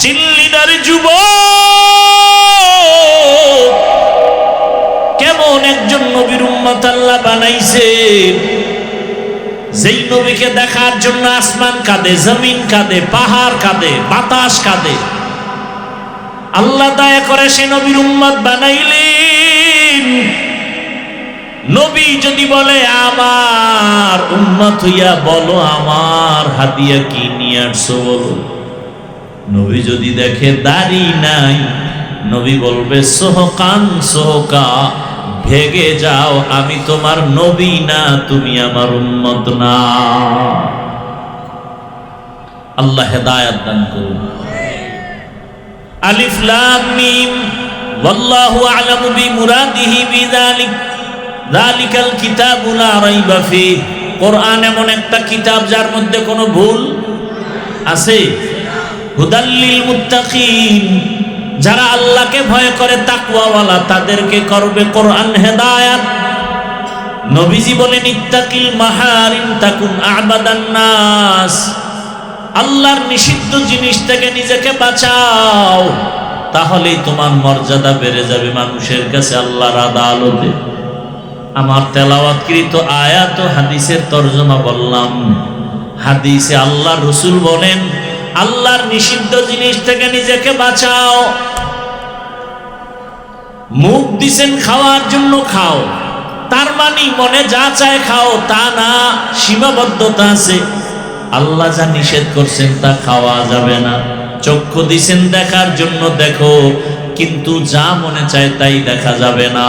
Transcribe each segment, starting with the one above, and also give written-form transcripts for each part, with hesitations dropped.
চিল্লিদার যুবক, কেমন একজন নবীর উম্মত আল্লাহ বানাইছেন, যেই নবীকে দেখার জন্য আসমান কাঁদে, জমিন কাঁদে, পাহাড় কাঁদে, বাতাস কাঁদে। আল্লাহ দয়া করে সে নবীর উম্মত বানাইলেন। নবী যদি বলে আমার উম্মত হইয়া বলো আমার হাদিয়া কি নিয়ে আসছো বলো। নবী যদি দেখে দাড়ি নাই, নবী বলবে সোহকান সোহকা, ভেগে যাও, আমি তোমার নবী না, তুমি আমার উম্মত না। আল্লাহ হেদায়েত দান করুন। আলিফ লাম মিম ওয়াল্লাহু আ'লামু বিমুরাদিহি বিযালিক যালিকাল কিতাবু লা রাইবা ফিহি। কোরআন এমন একটা কিতাব যার মধ্যে কোনো ভুল আছে। হুদাল্লিল মুত্তাকিন, যারা আল্লাহকে ভয় করে তাকওয়াওয়ালা তাদেরকে করবে কোরআন হেদায়েত। নবীজি বলেন ইত্তাকিল মাহারিম তাকুন আ'বাদান নাস, আল্লাহর নিষিদ্ধ জিনিস থেকে নিজেকে বাঁচাও, তাহলেই তোমার মর্যাদা বেড়ে যাবে মানুষের কাছে, আল্লাহর আদালতে। আমার তেলাওয়াতকৃত আয়াত ও হাদিসের তরজমা বললাম। হাদিসে আল্লাহর রাসূল বলেন আল্লাহর নিষিদ্ধ জিনিস থেকে নিজেকে বাঁচাও। মুখ দিছেন খাওয়ার জন্য খাও, তার মানে মনে যা চায় খাও তা না, সীমাবদ্ধতা আছে। আল্লাহ যা নিষেধ করছেন তা খাওয়া যাবে না। চক্ষু দিছেন দেখার জন্য দেখো, কিন্তু যা মনে চায় তাই দেখা যাবে না।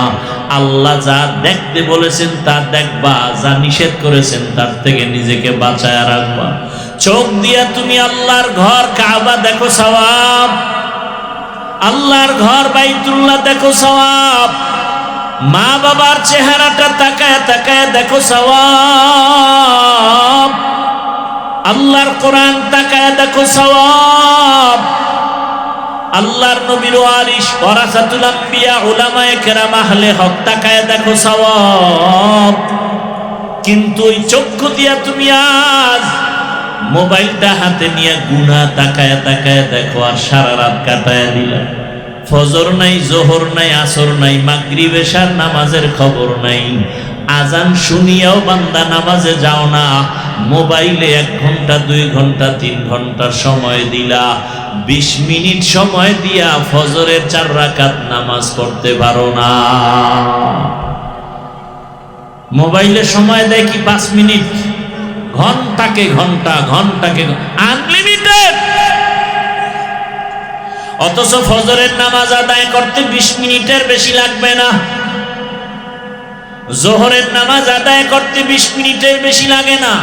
আল্লাহ যা দেখতে বলেছেন তা দেখবা, যা নিষেধ করেছেন তার থেকে নিজেকে বাঁচায় রাখবা। চোখ দিয়া তুমি আল্লাহর ঘর কাবা দেখো সওয়াব, আল্লাহর ঘর বাইতুল্লাহ দেখো সওয়াব। মা বাবার চেহারাটা তাকায় তাকায় দেখো সওয়াব। আল্লাহর কোরআন তাকায় দেখো সওয়াব। আল্লাহর নবীর ওয়ারিস ওয়ারাসাতুল আম্বিয়া উলামায়ে কেরাম আহলে হক তাকায় দেখো সওয়াব। কিন্তু ওই চক্ষু দিয়া তুমি আজ মোবাইলটা হাতে নিয়ে গুনাহ তাকায় তাকায় দেখো, আর সারা রাত কাটায় দিলা। ফজর নাই, জোহর নাই, আসর নাই, মাগরিব এশার নামাজের খবর নাই। আজান শুনিয়াও বান্দা নামাজে যাও না, মোবাইলে 1 ঘন্টা 2 ঘন্টা 3 ঘন্টা সময় দিলা। 20 মিনিট সময় দিয়া ফজরের 4 রাকাত নামাজ পড়তে পারো না। মোবাইলে সময় দেয় কি 5 মিনিট, ঘন্টাকে ঘন্টা, ঘন্টাকে আনলিমিটেড। অথচ ফজরের নামাজ আদায় করতে 20 মিনিটের বেশি লাগবে না, জোহরের নামাজ আদায় করতে 20 মিনিটের বেশি লাগে না,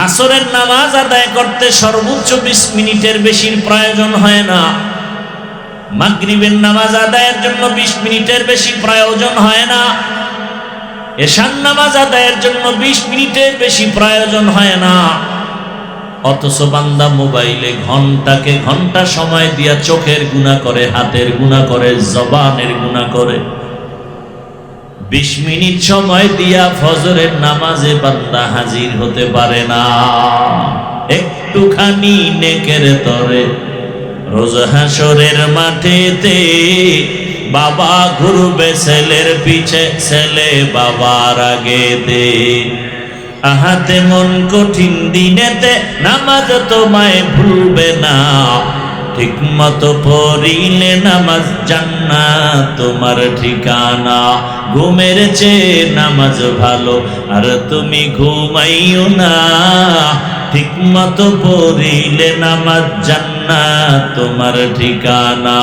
আসরের নামাজ আদায় করতে সর্বোচ্চ 20 মিনিটের বেশির প্রয়োজন হয় না, মাগরিবের নামাজ আদায়ের জন্য 20 মিনিটের বেশি প্রয়োজন হয় না, এশার নামাজ আদায়ের জন্য 20 মিনিটের বেশি প্রয়োজন হয় না। অথচ বান্দা মোবাইলে ঘন্টাকে ঘন্টা সময় দিয়া চোখের গুনাহ করে, হাতের গুনাহ করে, জবানের গুনাহ করে। 20 মিনিট সময় দিয়া ফজরের নামাজে বান্দা হাজির হতে পারে না। একটুখানি নেকের তরে রোজ হাসরের মাঠেতে বাবা ঘুরবে ছেলের পিছে, ছেলে বাবার আগেতে। আহাতে মন কঠিন দিনেতে নামাজ তোমায় ভুলবে না, ঠিক মতো পড়িলে নামাজ জান্নাত তোমার ঠিকানা। ঘুমের চেয়ে নামাজ ভালো আর তুমি ঘুমাইও না, ঠিক মতো পড়িলে নামাজ জান্নাত তোমার ঠিকানা।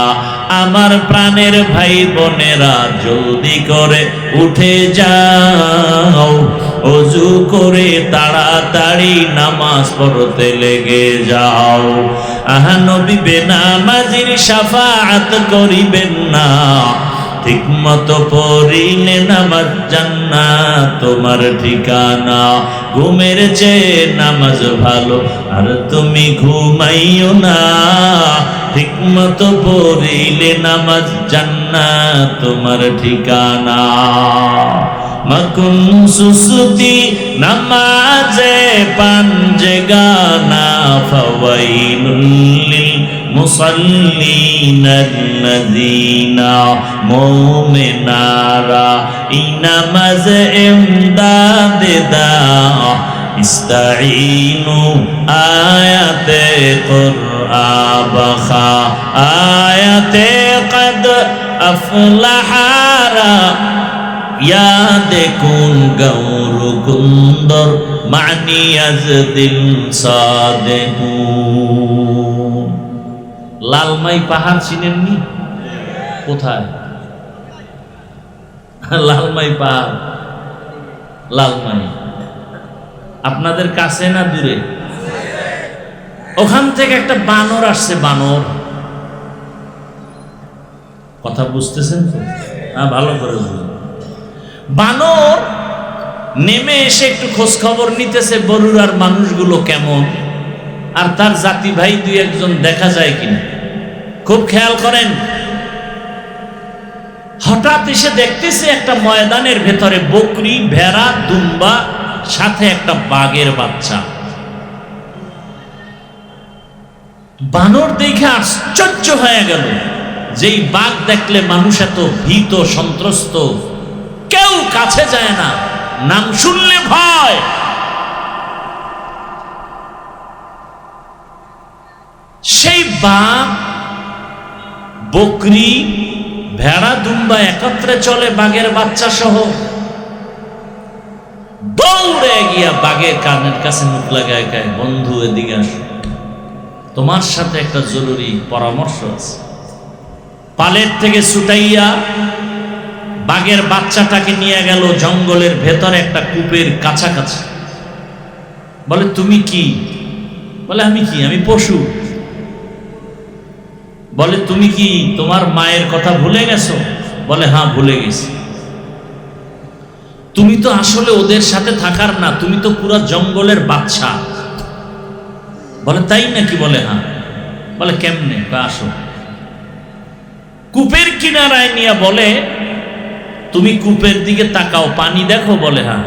আমার প্রাণের ভাই বোনেরা জলদি করে উঠে যাও, ওযু করে তাড়াতাড়ি নামাজ পড়তে লেগে যাও। আহা নবী বেনামাজির শাফাআত করিবেন না, ঠিক মতো পড়িলে নামাজ জান্নাত তোমার ঠিকানা। ঘুমের চেয়ে নামাজ ভালো আর তুমি ঘুমাইও না, ঠিক মতো পড়িলে নামাজ জান্নাত তোমার ঠিকানা। মকুন সুসুতি নামাজে পাঞ্জে গানা, ফাওয়াইলুল লিল মুসাল্লিনাল্লাযীনা মুমিনারা ইনামাজ ইমদাদে দা ইস্তাঈনু আয়াতে কুরআবাখা আয়াতে কদ আফলাহারা ইয়াদে কুন গৌর কুন্দর মানি আজদিল সাদেকু। লালমাই পাহাড় চিনেননি? কোথায় লালমাই পাহাড়? লালমাই আপনাদের কাছে না দূরে? ওখান থেকে একটা বানর আসছে। বানর, কথা বুঝতেছেন তো? হ্যাঁ, ভালো করে বুঝুন। বানর নেমে এসে একটু খোঁজ খবর নিতেছে বরুড়ার মানুষগুলো কেমন, আর তার জাতি ভাই দুই একজন দেখা যায় কিনা। খুব খেয়াল করেন। হঠাৎ এসে দেখতেছে একটা ময়দানের ভেতরে বকরি, ভেড়া, দুম্বা, সাথে একটা বাঘের বাচ্চা। বানর দেখে আশ্চর্য হয়ে গেল। যেই বাঘ দেখলে মানুষ এত ভীত সন্ত্রস্ত, কেউ কাছে যায় না, নাম শুনলে ভয়। সেই বাঘ, বকরি, ভেড়া, দুম্বা একত্রে চলে বাঘের বাচ্চা সহ। দৌড়ে গিয়া বাঘের কানের কাছে মুখ লাগায় কয়, বন্ধু এদিকে আসো, তোমার সাথে একটা জরুরি পরামর্শ আছে। পালের থেকে ছুটাইয়া বাঘের বাচ্চাটাকে নিয়ে গেল জঙ্গলের ভেতরে একটা কূপের কাছাকাছি। বলে, তুমি কি? বলে, আমি কি? আমি পশু। বলে, তুমি কি তোমার মায়ের কথা ভুলে গেছো? বলে, হ্যাঁ, ভুলে গেছি। তুমি তো আসলে ওদের সাথে থাকার না, তুমি তো পুরো জঙ্গলের বাচ্চা। বলে, তাই নাকি? বলে, হ্যাঁ। বলে, কেমনে? আসো। কূপের কিনারায় নিয়ে বলে, তুমি কূপের দিকে তাকাও, পানি দেখো? বলে, হ্যাঁ।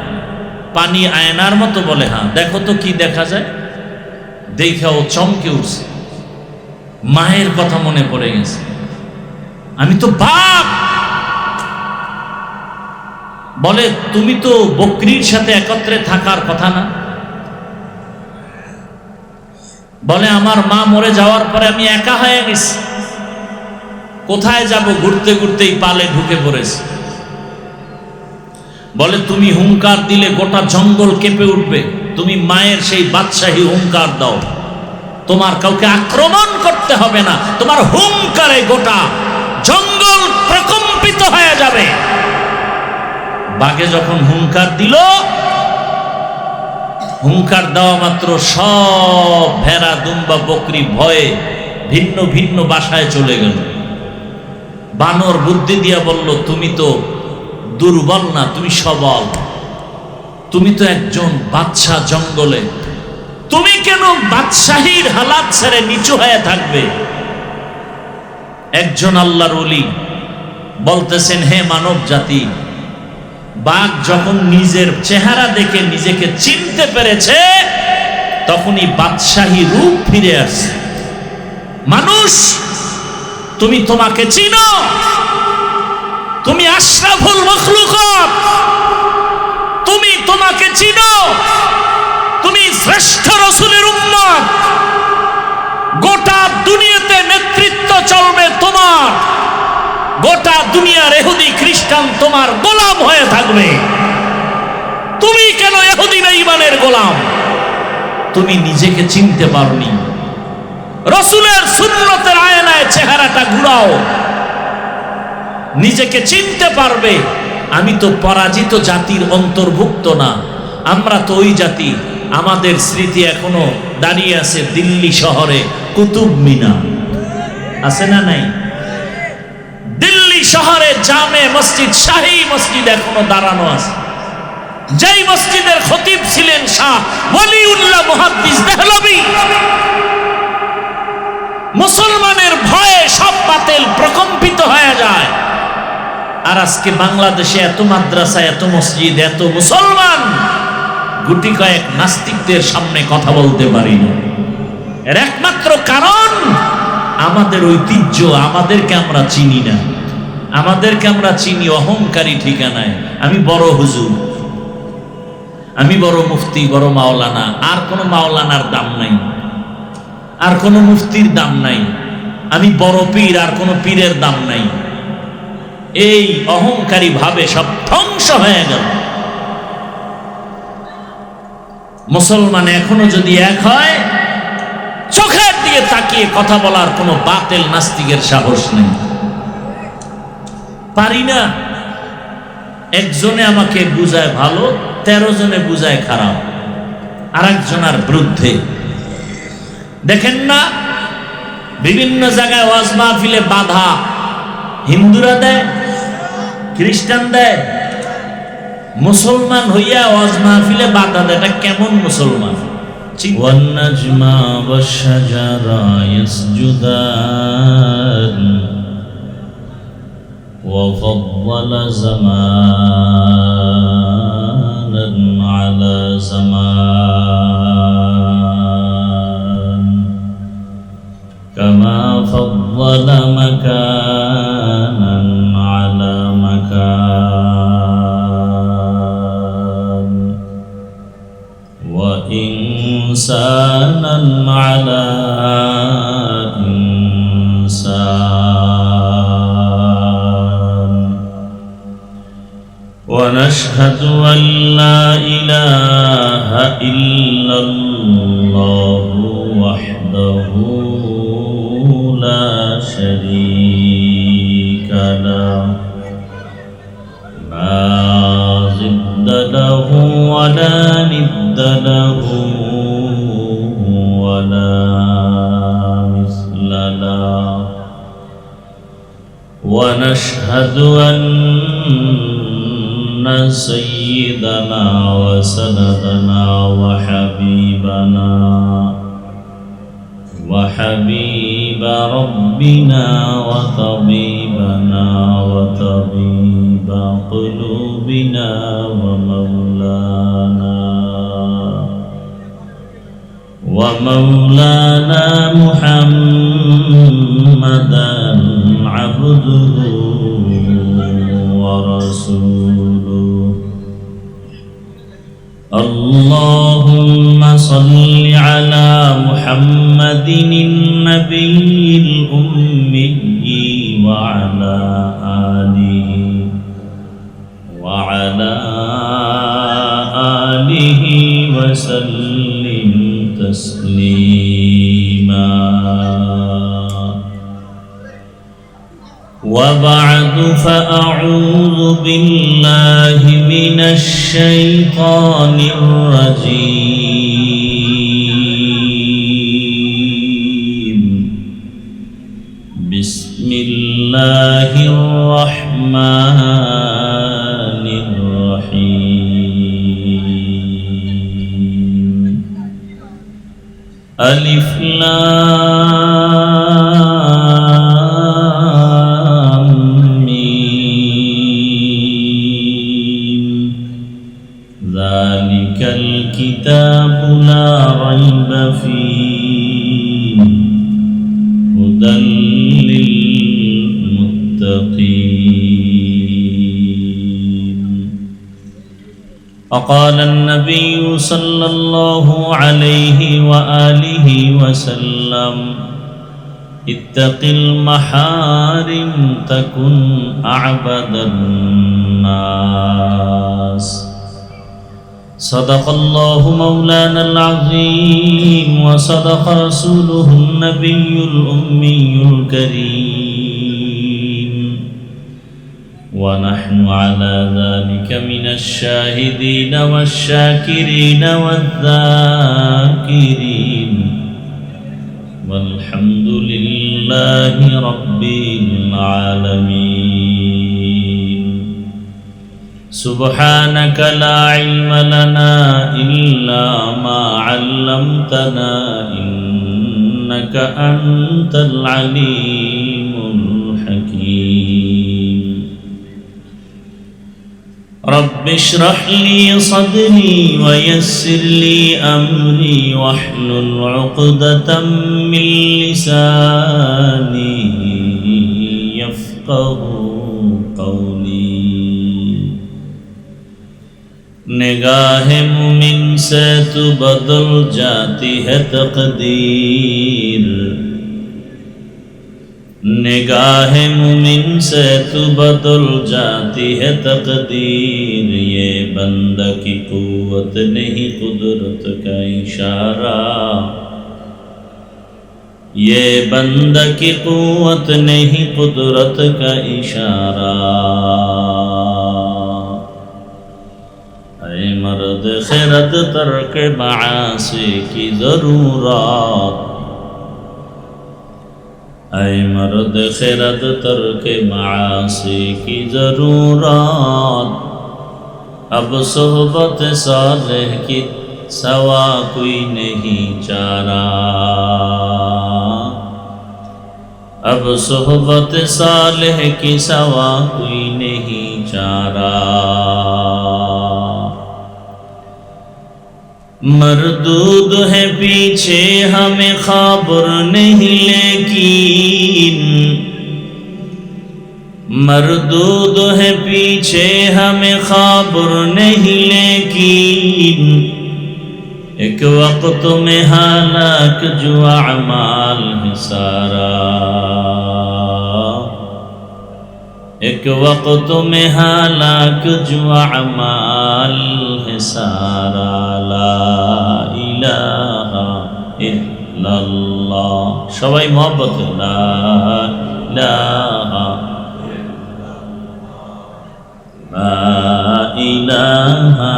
পানি আয়নার মতো? বলে, হ্যাঁ। দেখো তো কি দেখা যায়? দেখা ও চমকে উঠছে। মায়ের কথা মনে পড়ে গেছে। আমি তো বাপ। বলে, তুমি তো বকরির সাথে একত্রে থাকার কথা না? বলে, আমার মা মরে যাওয়ার পরে আমি একা হয়ে গেছি। কোথায় যাব? ঘুরতে ঘুরতেই পালে ঢুকে পড়েছি। বলে, তুমি হুঙ্কার দিলে গোটা জঙ্গল কেঁপে উঠবে। তুমি মায়ের সেই বাদশাহী হুঙ্কার দাও, তোমার কাউকে আক্রমণ করতে হবে না, তোমার হুঙ্কারে গোটা জঙ্গল প্রকম্পিত হয়ে যাবে। বাঘে যখন হুঙ্কার দিল, হুঙ্কার দেওয়া মাত্র সব ভেড়া, দুম্বা, বকরি ভয়ে ভিন্ন ভিন্ন বাসায় চলে গেল। বানর বুদ্ধি দিয়া বলল, তুমি তো দুর্বল না, তুমি সবল। তুমি তো একজন বাদশা জঙ্গলে, তুমি কেন বাদশাহীর হালাত ছেড়ে নিচু হয়ে থাকবে? একজন আল্লাহর ওলি বলতেছেন, হে মানব জাতি, বাঘ যখন নিজের চেহারা দেখে নিজেকে চিনতে পেরেছে, তখনই বাদশাহী রূপ ফিরে আসছে। মানুষ, তুমি তোমাকে চিনো? তুমি আশরাফুল মখলুকাত, তুমি তোমাকে চিনো? তুমি শ্রেষ্ঠ রাসূলের উম্মত। গোটা দুনিয়াতে নেতৃত্ব চলবে তোমার। গোটা দুনিয়ার ইহুদি খ্রিস্টান তোমার গোলাম হয়ে থাকবে। তুমি কেন ইহুদি বেঈমানের গোলাম? তুমি নিজেকে চিনতে পারোনি। রাসূলের সুন্নতের আয়নায় চেহারাটা ঘুরাও, নিজেকে চিনতে পারবে। আমি তো পরাজিত জাতির অন্তর্ভুক্ত না, আমরা তো ওই জাতি। আমাদের স্মৃতি এখনো দাঁড়িয়ে আছে দিল্লি শহরে কুতুব মিনার, আছে না নাই? দিল্লি শহরে জামে মসজিদ, শাহী মসজিদ এখনো দাঁড়ানো আছে। যেই মসজিদের খতিব ছিলেন শাহ ওয়ালিউল্লাহ মুহাদ্দিস দেহলভী। মুসলমানের ভয়ে সব বাতিল প্রকম্পিত হয়ে যায়। আর আজকে বাংলাদেশে এত মাদ্রাসা, এত মসজিদ, এত মুসলমান, গুটি কয়েক নাস্তিকদের সামনে কথা বলতে পারি না। এর একমাত্র কারণ আমাদের ঐতিহ্য, আমাদেরকে আমরা চিনি না, আমাদেরকে আমরা চিনি অহংকারী ঠিকানায়। আমি বড় হুজুর, আমি বড় মুফতি, বড় মাওলানা। আর কোনো মাওলানার দাম নাই, আর কোনো মুফতির দাম নাই। আমি বড় পীর, আর কোনো পীরের দাম নাই। এই অহংকারী ভাবে সব ধ্বংস হয়ে গেল। মুসলমান এখনো যদি এক হয়, চোখের দিকে তাকিয়ে কথা বলার কোনো বাতিল নাস্তিকের সাহস নেই। পারি না। একজনে আমাকে বুঝায় ভালো, 13 জনে বুঝায় খারাপ, আর একজনের বিরুদ্ধে। দেখেন না, বিভিন্ন জায়গায় ওয়াজ মাহফিলে বাধা হিন্দুরা দেয়, খ্রিস্টান দেয়। মুসলমান হইয়া ওয়াজ মাহফিলে বাধা দেয়, এটা কেমন মুসলমান? ওয়ান-নাজমা ওয়াশ-শাজারা ইয়াসজুদান ওয়া ফাদ্দালা জামানান আলা জামান কামা ফাদ্দালা মাকানান আলা মাকান ওয়া ইনসানান আলা ইনসান ওয়া নাশহাদু আল লা ইলাহা ইল্লাল্লাহু ওয়াহদাহু লা শারীকা লাহু লা জিদ্দা লাহু ওয়া লা নিদ্দা লাহু ওয়া লা মিসলা লাহু ওয়া নাশহাদু আন্না সাইয়্যিদানা ওয়া সানাদানা ওয়া হাবিবানা وحبيب ربنا وطبيبنا وطبيب قلوبنا ومولانا محمدا عبده ورسوله اللهم صل على محمد النبي الأمي وعلى آله وسلم تسليما وبعد فأعوذ بالله من الشيطان الرجيم بسم الله الرحمن الرحيم ألف لام ميم ذلك الكتاب لا ريب فيه هدى للمتقين وقال النبي صلى الله عليه وآله وسلم اتق المحارم تكن أعبد الناس صدق الله مولانا العظيم وصدق رسوله النبي الأمي الكريم ونحن على ذلك من الشاهدين والشاكرين والذاكرين والحمد لله رب العالمين سبحانك لا علم لنا إلا ما علمتنا إنك أنت العليم الحكيم رب اشرح لي صدري ويسر لي أمري واحلل عقدة من لساني يفقه قولي निगाह मुमिन से तो बदल जाती है तकदीर निगाह मुमिन से तो बदल जाती है तकदीर ये बंदा की कुव्वत नहीं कुदरत का इशारा ये बंदा की कुव्वत नहीं कुदरत का इशारा ऐ मर्द खैरत तर्क मासी की जरूरत ऐ मर्द खैरत तर्क मासी की जरूरत अब सोहबत सालेह की सवा कोई नहीं चारा अब सोहबत सालेह की सवा कोई नहीं चारा मरदूद है पीछे हमें खबर नहीं लेकिन मरदूद है पीछे हमें खबर नहीं लेकिन एक वक्त में हालाक जो अमाल है सारा एक वक्त में हालाक जो अमाल है सारा ला इलाहा इल्लल्लाह सबाई मोहब्बत ला इलाहा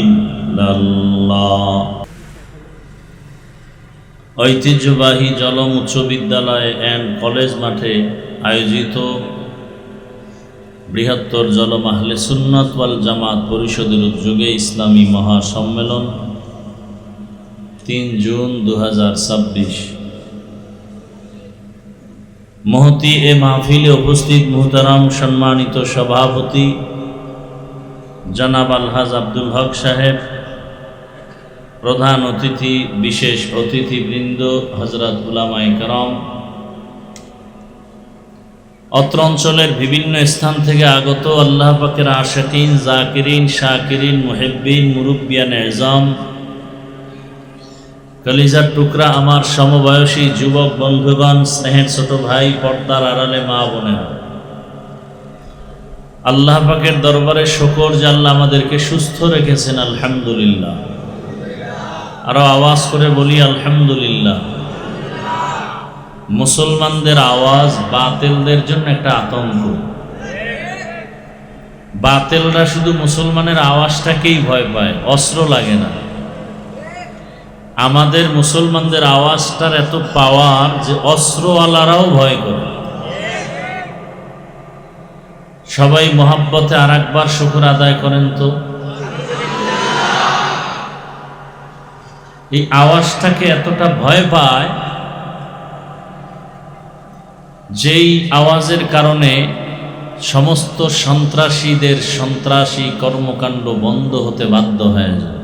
इल्लल्लाह ঐতিহ্যবাহী জলম উচ্চ বিদ্যালয় অ্যান্ড কলেজ মাঠে আয়োজিত বৃহত্তর জলম আহলে সুন্নাত ওয়াল জামাত পরিষদের উদ্যোগে ইসলামী মহাসম্মেলন 3 জুন 2026 মহতি এ মাহফিলে উপস্থিত মুহতারাম সম্মানিত সভাপতি জনাব আলহাজ আব্দুল হক সাহেব, প্রধান অতিথি বিশেষ অতিথিবৃন্দ হযরত উলামায়ে কেরাম, অত্র অঞ্চলের বিভিন্ন স্থান থেকে আগত আল্লাহ পাকের আশিকিন, জাকিরিন, শাকিরিন, মুহিব্বিন, মুরব্বিয়ান এজাম, কলিজার টুকরা আমার সমবয়সী যুবক বন্ধুগণ, স্নেহের ছোট ভাই, পর্দার আড়ালে মা বোনেরা, আল্লাহ পাকের দরবারে শুকর যে আল্লাহ আমাদেরকে সুস্থ রেখেছেন, আলহামদুলিল্লাহ। আরো আওয়াজ করে বলি আলহামদুলিল্লাহ। মুসলমানদের আওয়াজ বাতিলদের জন্য একটা আতঙ্ক। বাতিলরা শুধু মুসলমানের আওয়াজটাকেই ভয় পায়, অস্ত্র লাগে না। আমাদের মুসলমানদের আওয়াজটার এত পাওয়ার যে অস্ত্রওয়ালারাও ভয় করে। সবাই মোহাব্বতে আর একবার শুকর আদায় করেন তো। এই আওয়াজটাকে এতটা ভয় পায় যেই আওয়াজের কারণে সমস্ত সন্ত্রাসীদের সন্ত্রাসী কর্মকাণ্ড বন্ধ হতে বাধ্য হয়ে যায়।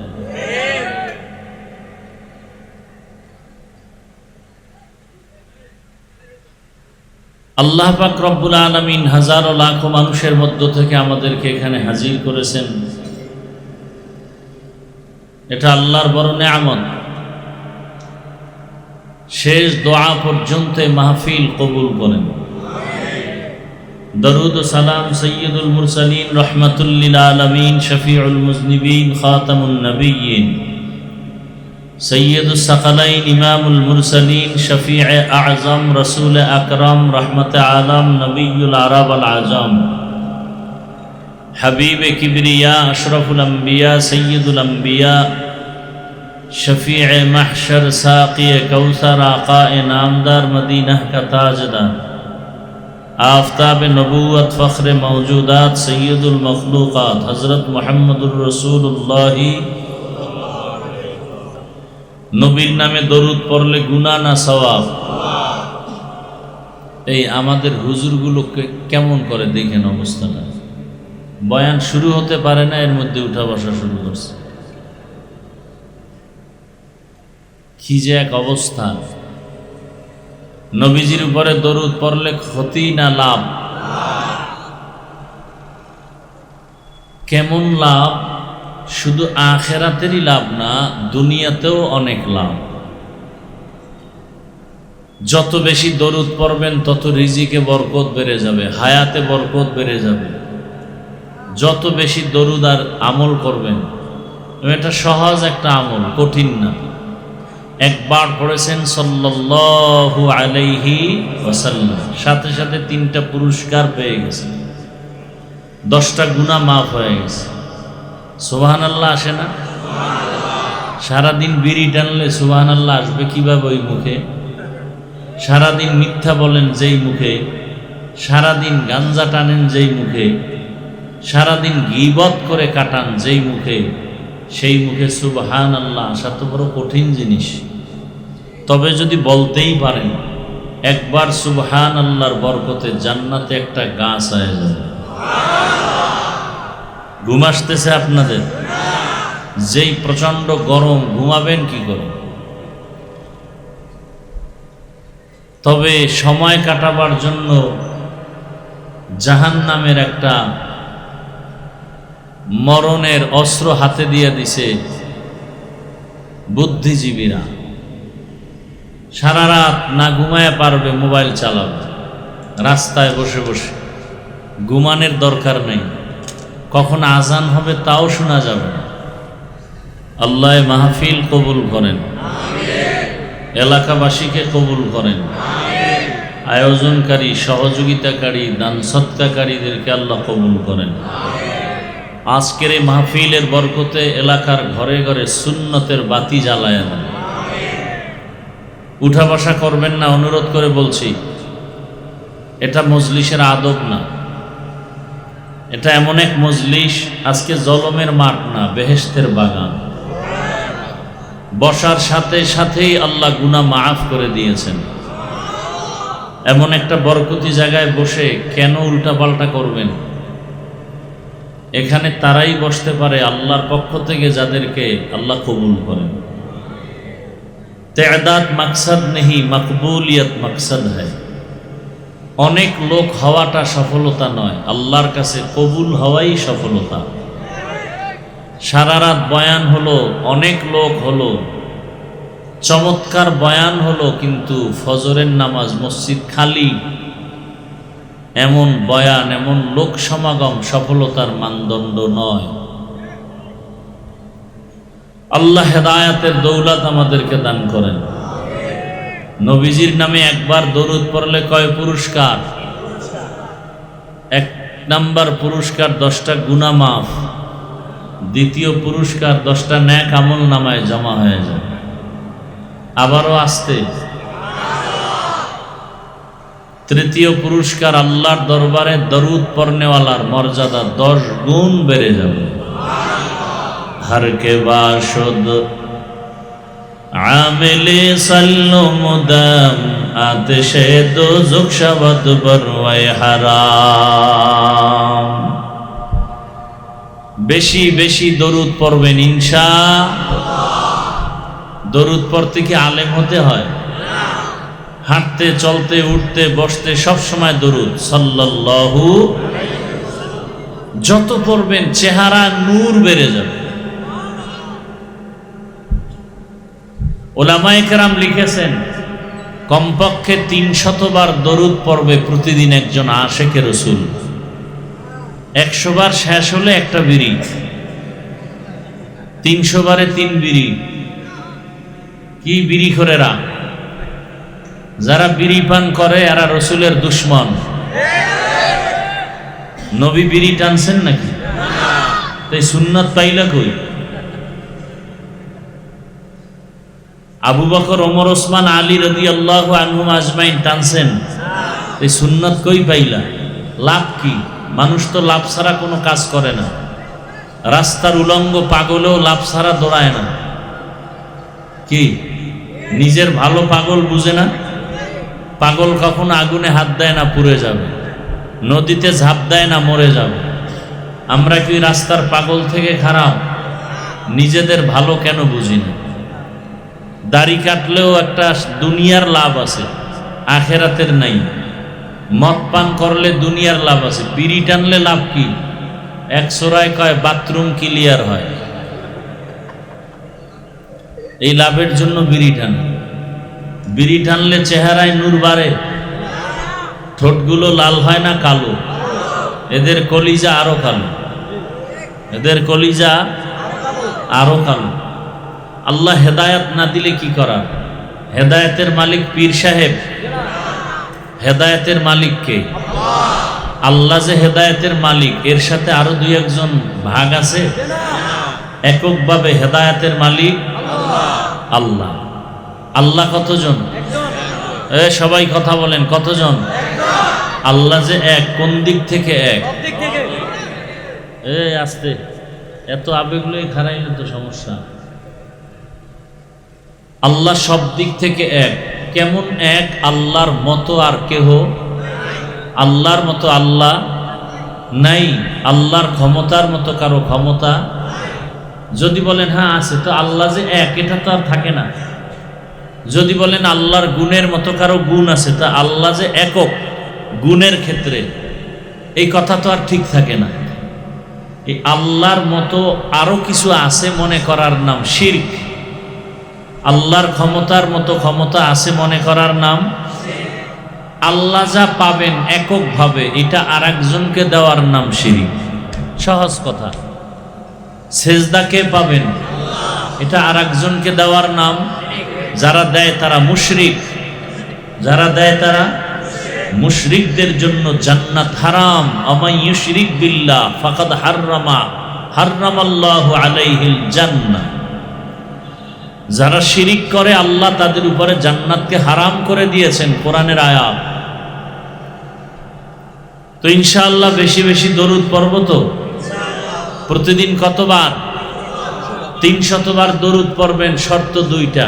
আল্লাহ পাক রব্বুল আলামিন হাজারো লাখো মানুষের মধ্য থেকে আমাদেরকে এখানে হাজির করেছেন, এটা আল্লাহর বড় নেয়ামত। শেষ দোয়া পর্যন্ত মাহফিল কবুল করেন। দরুদ ও সালাম সৈয়দুল মুরসালিন রহমাতুল লিল আলামিন শফিউল মুজনিবিন খাতামুন নবিয়্যিন সৈয়দুস সাকালাইন ইমামুল মুরসালিন শফিউ আযম রাসূল আকরাম রহমত আলম নবিয়ুল আরব আল আজম হাবিব কিবরিয়া আশরাফুল আম্বিয়া সৈয়দুল আম্বিয়া शफीअ महशर साक़ी कौसर आक़ाए नामदार मदीना का ताजदार आफ्ताब नबूवत फ़ख्र मौजूदात सैयदुल मखलूक़ात हज़रत मुहम्मदुर रसूलुल्लाह নবীর নামে দরুদ পড়লে গুনাহ না সওয়াব। এই আমাদের হুজুরগুলোকে কেমন করে দেখেন অবস্থাটা। বয়ান শুরু হতে পারে না, এর মধ্যে উঠা বসা শুরু করছে। কি যে এক অবস্থা! নবীজির উপরে দরুদ পড়লে ক্ষতি না লাভ? কেমন লাভ? শুধু আখিরাতেরই লাভ না, দুনিয়াতেও অনেক লাভ। যত বেশি দরুদ পড়বেন তত রিজিকে বরকত বেড়ে যাবে, হায়াতে বরকত বেড়ে যাবে। যত বেশি দরুদ আর আমল করবেন, এটা সহজ একটা আমল, কঠিন না। একবার পড়েছেন সাল্লাল্লাহু আলাইহি ওয়াসাল্লাম, সাথে সাথে 3টা পুরস্কার পেয়ে গেছেন, 10টা গুনাহ মাফ হয়ে গেছে। সুবহানাল্লাহ আসে না? সারাদিন বিড়ি টানলে সুবহানাল্লাহ আসবে কিভাবে ওই মুখে? সারাদিন মিথ্যা বলেন যেই মুখে, সারাদিন গাঞ্জা টানেন যেই মুখে, সারাদিন গীবত করে কাটান যেই মুখে, সেই মুখে সুবহানাল্লাহ আসা তো বড় কঠিন জিনিস। তবে যদি বলতেই পারেন, একবার সুবহানাল্লাহর বরকতে জান্নাতে একটা গাছ হয়ে যাবে। ঘুম আসতেছে আপনাদের? যেই প্রচন্ড গরম, ঘুমাবেন কি করে? তবে সময় কাটাবার জন্য জাহান্নামের একটা মরণের অস্ত্র হাতে দিয়ে দিছে বুদ্ধিজীবীরা। সারা রাত না ঘুমায় পারবে, মোবাইল চালাবে রাস্তায় বসে বসে, ঘুমানোর দরকার নেই। কখন আজান হবে তাও শোনা যাবে না। আল্লাহ মাহফিল কবুল করেন, এলাকাবাসীকে কবুল করেন, আয়োজনকারী, সহযোগিতাকারী, দান সৎকারীদেরকে আল্লাহ কবুল করেন। আজকের এই মাহফিলের বরকতে এলাকার ঘরে ঘরে সুন্নতের বাতি জ্বালায় দেন। উঠা বসা করবেন না, অনুরোধ করে বলছি। এটা মজলিসের আদব না, এটা এমন এক মজলিস, আজকে জলমের মাঠ না, বেহেশতের বাগান। বসার সাথে সাথেই আল্লাহ গুনাহ মাফ করে দিয়েছেন। এমন একটা বরকতি জায়গায় বসে কেন উল্টাপাল্টা করবেন? এখানে তারাই বসতে পারে আল্লাহর পক্ষ থেকে যাদেরকে আল্লাহ কবুল করেন। তেদাদ মাকসাদ নেহি, মকবুলিয়ত মাকসাদ হয়। অনেক লোক হওয়াটা সফলতা নয়, আল্লাহর কাছে কবুল হওয়াই সফলতা। সারা রাত বয়ান হলো, অনেক লোক হলো, চমৎকার বয়ান হলো, কিন্তু ফজরের নামাজ, মসজিদ খালি, এমন বয়ান, এমন লোক সমাগম সফলতার মানদণ্ড নয়। আল্লাহ হেদায়াতের দৌলত আমাদেরকে দান করেন। নবীজির নামে একবার দরুদ পড়লে কয় পুরস্কার? 1 নাম্বার পুরস্কার 10টা গুনাহ মাফ, দ্বিতীয় পুরস্কার 10টা নেক আমল নামায় জমা হয়ে যায়। আবারও আসতে, তৃতীয় পুরস্কার আল্লাহর দরবারে দরুদ পড়নেওয়ালার মর্যাদা 10 গুণ বেড়ে যাবে। हर के बाशुद आमिले सल्लो मुदम आतिशे दोज़ख शबद बरवाए हराम। বেশি বেশি দরুদ পড়বেন ইনশাআল্লাহ। দরুদ পড়তে কি আলেম হতে হয়? হাঁটতে, চলতে, উঠতে, বসতে সব সময় দরুদ সাল্লাল্লাহু। যত পড়বেন চেহারা নূর বেড়ে যাবে। ওলামায়ে কেরাম লিখেছেন, কমপক্ষে 300 বার দরুদ পড়বে প্রতিদিন একজন আশিকে রাসূল। 100 বার শেষ হলে একটা বিড়ি, 300 বারে 3 বিড়ি। কি বিড়ি খোরেরা? যারা বিড়ি পান করে এরা রসুলের দুশ্মন। নবী বিড়ি টানছেন নাকি? তাই সুন্নাত পাইলা কই? আবু বকর, ওমর, ওসমান, আলী রাদিয়াল্লাহু আনহুম আজমাইন টানছেন, এই সুন্নাত কই পাইলা? লাভ কি? মানুষ তো লাভ ছাড়া কোনো কাজ করে না। রাস্তার উলঙ্গ পাগলেও লাভ ছাড়া দৌড়ায় না। কি নিজের ভালো পাগল বুঝে না? পাগল কখনো আগুনে হাত দেয় না পুড়ে যাবে, নদীতে ঝাঁপ দেয় না মরে যাবে। আমরা কি রাস্তার পাগল থেকে খারাপ? নিজেদের ভালো কেন বুঝি না? দাড়ি কাটলেও একটা দুনিয়ার লাভ আছে, আখেরাতের নাই। মদ পান করলে দুনিয়ার লাভ আছে, বিড়ি টানলে লাভ কি? এক সোরায় কয় বাথরুম ক্লিয়ার হয়, এই লাভের জন্য বিড়ি টান। বিড়ি টানলে চেহারায় নূর বাড়ে, ঠোঁটগুলো লাল হয় না কালো? এদের কলিজা আরো কালো, এদের কলিজা আরো কালো। আল্লাহ হেদায়েত না দিলে কি করার? হেদায়েতের মালিক পীর সাহেব? হেদায়েতের মালিক কে? আল্লাহ যে হেদায়েতের মালিক, এর সাথে আরো দুই একজন ভাগ আছে? এককভাবে হেদায়েতের মালিক আল্লাহ। আল্লাহ কতজন? সবাই কথা বলেন, কতজন? আল্লাহ যে এক, কোন দিক থেকে এক? আস্তে, এত আবেগগুলোই খারাইলে তো সমস্যা। আল্লাহ সব দিক থেকে এক। কেমন এক? আল্লাহর মতো আর কেহ, আল্লাহর মতো আল্লাহ নাই, আল্লাহর ক্ষমতার মতো কারো ক্ষমতা। যদি বলেন হ্যাঁ আছে, তো আল্লাহ যে এক এটা তো আর থাকে না। যদি বলেন আল্লাহর গুণের মতো কারো গুণ আছে, তা আল্লাহ যে একক গুণের ক্ষেত্রে, এই কথা তো আর ঠিক থাকে না। এই আল্লাহর মতো আরো কিছু আছে মনে করার নাম শিরক। আল্লাহর ক্ষমতার মতো ক্ষমতা আছে মনে করার নাম। আল্লাহ যা পাবেন এককভাবে, এটা আর একজনকে দেওয়ার নাম শিরক। সহজ কথা। সেজদাকে পাবেন, এটা আর একজনকে দেওয়ার নাম। যারা দেয় তারা মুশরিক, যারা দেয় তারা মুশরিকদের জন্য জান্নাত হারাম। আমাই ইউশরিক বিল্লাহ ফাকাদ হাররামাল্লাহু আলাইহিল জান্নাহ। যারা শিরিক করে আল্লাহ তাদের উপরে জান্নাতকে হারাম করে দিয়েছেন, কোরআনের আয়াত। তো ইনশাআল্লাহ বেশি বেশি দরুদ পড়ব তো। প্রতিদিন কতবার? 300 বার দরুদ পড়বেন। শর্ত দুইটা।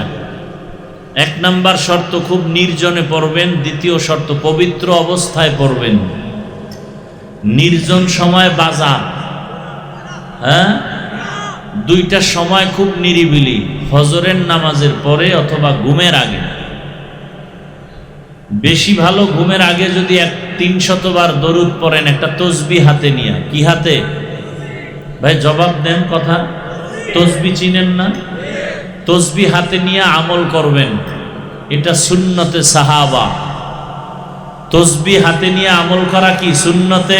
এক নাম্বার শর্ত খুব নির্জনে পড়বেন, দ্বিতীয় শর্ত পবিত্র অবস্থায় পড়বেন। নির্জন সময় বাজার, হ্যাঁ, দুইটা সময় খুব নিরিবিলি, ফজরের নামাজের পরে অথবা ঘুমের আগে। বেশি ভালো ঘুমের আগে যদি 300 বার দরুদ পড়েন, একটা তসবিহ হাতে নিয়ে। কি হাতে? ভাই জবাব দেন কথা। তসবিহ চিনেন না? তসবিহ হাতে নিয়ে আমল করবেন, এটা সুন্নতে সাহাবা। তসবিহ হাতে নিয়ে আমল করা কি সুন্নতে?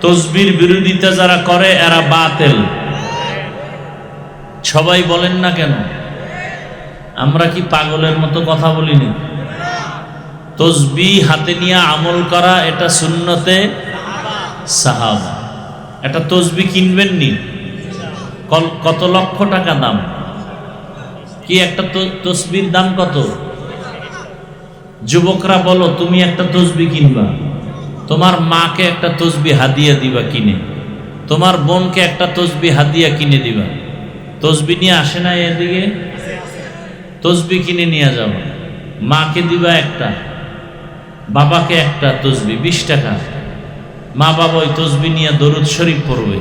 তসবির বিরোধিতা যারা করে এরা বাতিল। সবাই বলেন না কেন? আমরা কি পাগলের মতো কথা বলিনি? তসবিহ হাতে নিয়ে আমল করা এটা সুন্নতে সাহাবা। এটা তসবিহ কিনবেন নি? কত লক্ষ টাকা দাম। কি একটা তসবির দাম কত? যুবকরা বলো, তুমি একটা তসবিহ কিনবা, তোমার মাকে একটা তসবিহ হাদিয়া দিবা কিনে, তোমার বোনকে একটা তসবিহ হাদিয়া কিনে দিবা। তসবিহ নিয়ে আসে না এদিকে? তসবিহ কিনে নিয়ে যাও, মাকে দিবা একটা, বাবাকে একটা তসবিহ 20 টাকা। মা বাবা ওই তসবিহ নিয়ে দরুদ শরীফ পড়বে।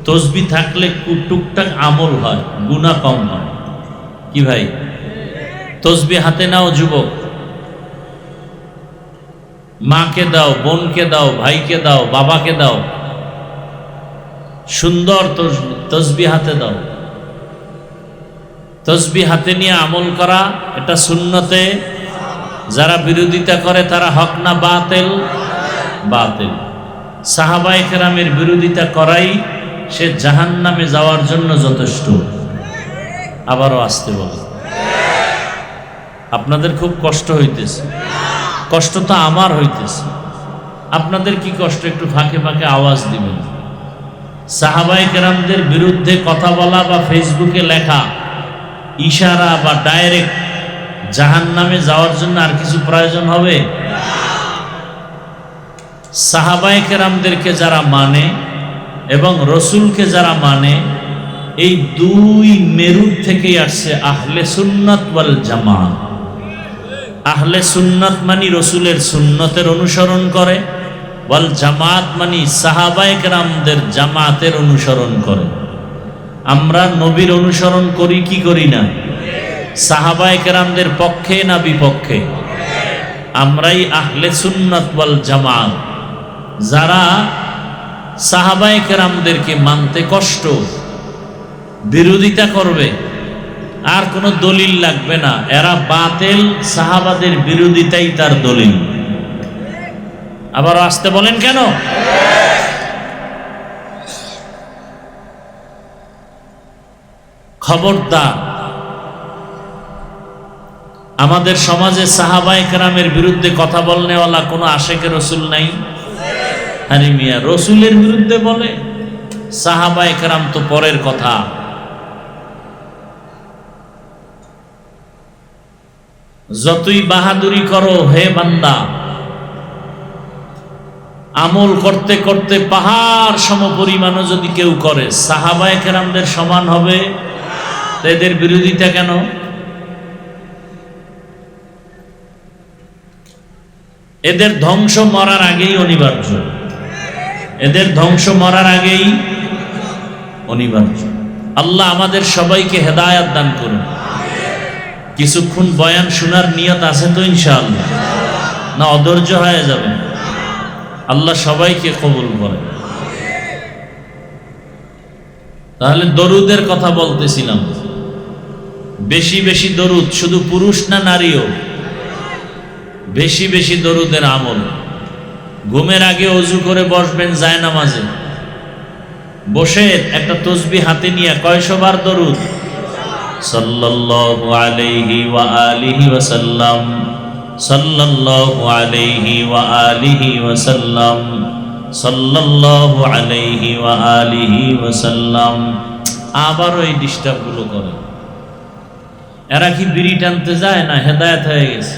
তসবিহ থাকলে টুকটাক আমল হয়, গুনাহ কম হয়। কি ভাই? তসবিহ হাতে নাও যুবক, মাকে দাও, বোনকে দাও, ভাইকে দাও, বাবাকে দাও, সুন্দর তসবিহ হাতে দাও। তসবিহ হাতে নিয়ে আমল করা এটা সুন্নতে। যারা বিরোধিতা করে তারা হক না বাতিল? বাতিল। সাহাবায়ে কেরামের বিরোধিতা করাই সে জাহান্নামে যাওয়ার জন্য যথেষ্ট। আবারও আসতে বল। আপনাদের খুব কষ্ট হইতেছে। কষ্ট তো আমার হইতেছে, আপনাদের কি কষ্ট? একটু ফাঁকে ফাঁকে আওয়াজ দিবেন। সাহাবায়ে কেরামদের বিরুদ্ধে কথা বলা বা ফেসবুকে লেখা, ইশারা বা ডাইরেক্ট জাহান্নামে যাওয়ার জন্য আর কিছু প্রয়োজন হবে? সাহাবায়ে কেরামদেরকে যারা মানে এবং রসুলকে যারা মানে, এই দুই মেরুর থেকেই আসছে আহলে সুন্নাত ওয়াল জামাত। আহলে সুন্নাত মানে রসুলের সুন্নতের অনুসরণ করে, ওয়াল জামাত মানে সাহাবায়ে কেরামদের জামাতের অনুসরণ করে। আমরা নবীর অনুসরণ করি কি করি না? সাহাবায়ে কেরামদের পক্ষে না বিপক্ষে? আমরাই আহলে সুন্নাত ওয়াল জামাত। যারা সাহাবায়ে কেরামদেরকে মানতে কষ্ট, বিরোধিতা করবে, আর কোনো দলিল লাগবে না, এরা বাতিল, সাহাবাদের বিরোধিতাই তার দলিল। আবার আসতে বলেন কেন? খবরদার, আমাদের সমাজে সাহাবায়ে কেরামের বিরুদ্ধে কথা বলনেওয়ালা কোনো আশেকে রসুল নাই? আরে মিয়া, রসুলের বিরুদ্ধে বলে? সাহাবায়ে কেরাম তো পরের কথা। যতই বাহাদুরি করো হে বান্দা, আমল করতে করতে পাহাড় সমপরিমাণও যদি কেউ করে, সাহাবায়ে কেরামদের সমান হবে? এদের বিরোধিতা কেন? এদের ধ্বংস মরার আগেই অনিবার্য। এদের ধ্বংস মরার আগেই অনিবার্য। আল্লাহ আমাদের সবাইকে হেদায়াত দান করুন। কিছুক্ষণ বয়ান শোনার নিয়ত আছে তো ইনশাআল্লাহ? না অধৈর্য হয়ে যাবে? আল্লাহ সবাইকে কবুল করে। তাহলে দরুদের কথা বলতেছিলাম। বেশি বেশি দরুদ, শুধু পুরুষ না নারীও? বেশি বেশি দরুদের আমল। ঘুমের আগে ওযু করে বসবেন জায়নামাজে, বসে একটা তাসবিহ হাতে নিয়ে কয়শবার দরুদ? সাল্লাল্লাহু আলাইহি ওয়া আলিহি ওয়া সাল্লাম, সাল্লাল্লাহু আলাইহি ওয়া আলিহি ওয়া সাল্লাম, সাল্লাল্লাহু আলাইহি ওয়া আলিহি ওয়া সাল্লাম। আবার ওই ডিস্টার্বগুলো করে। এরা কি বিড়ি টানতে যায় না হেদায়েত হয়ে গেছে?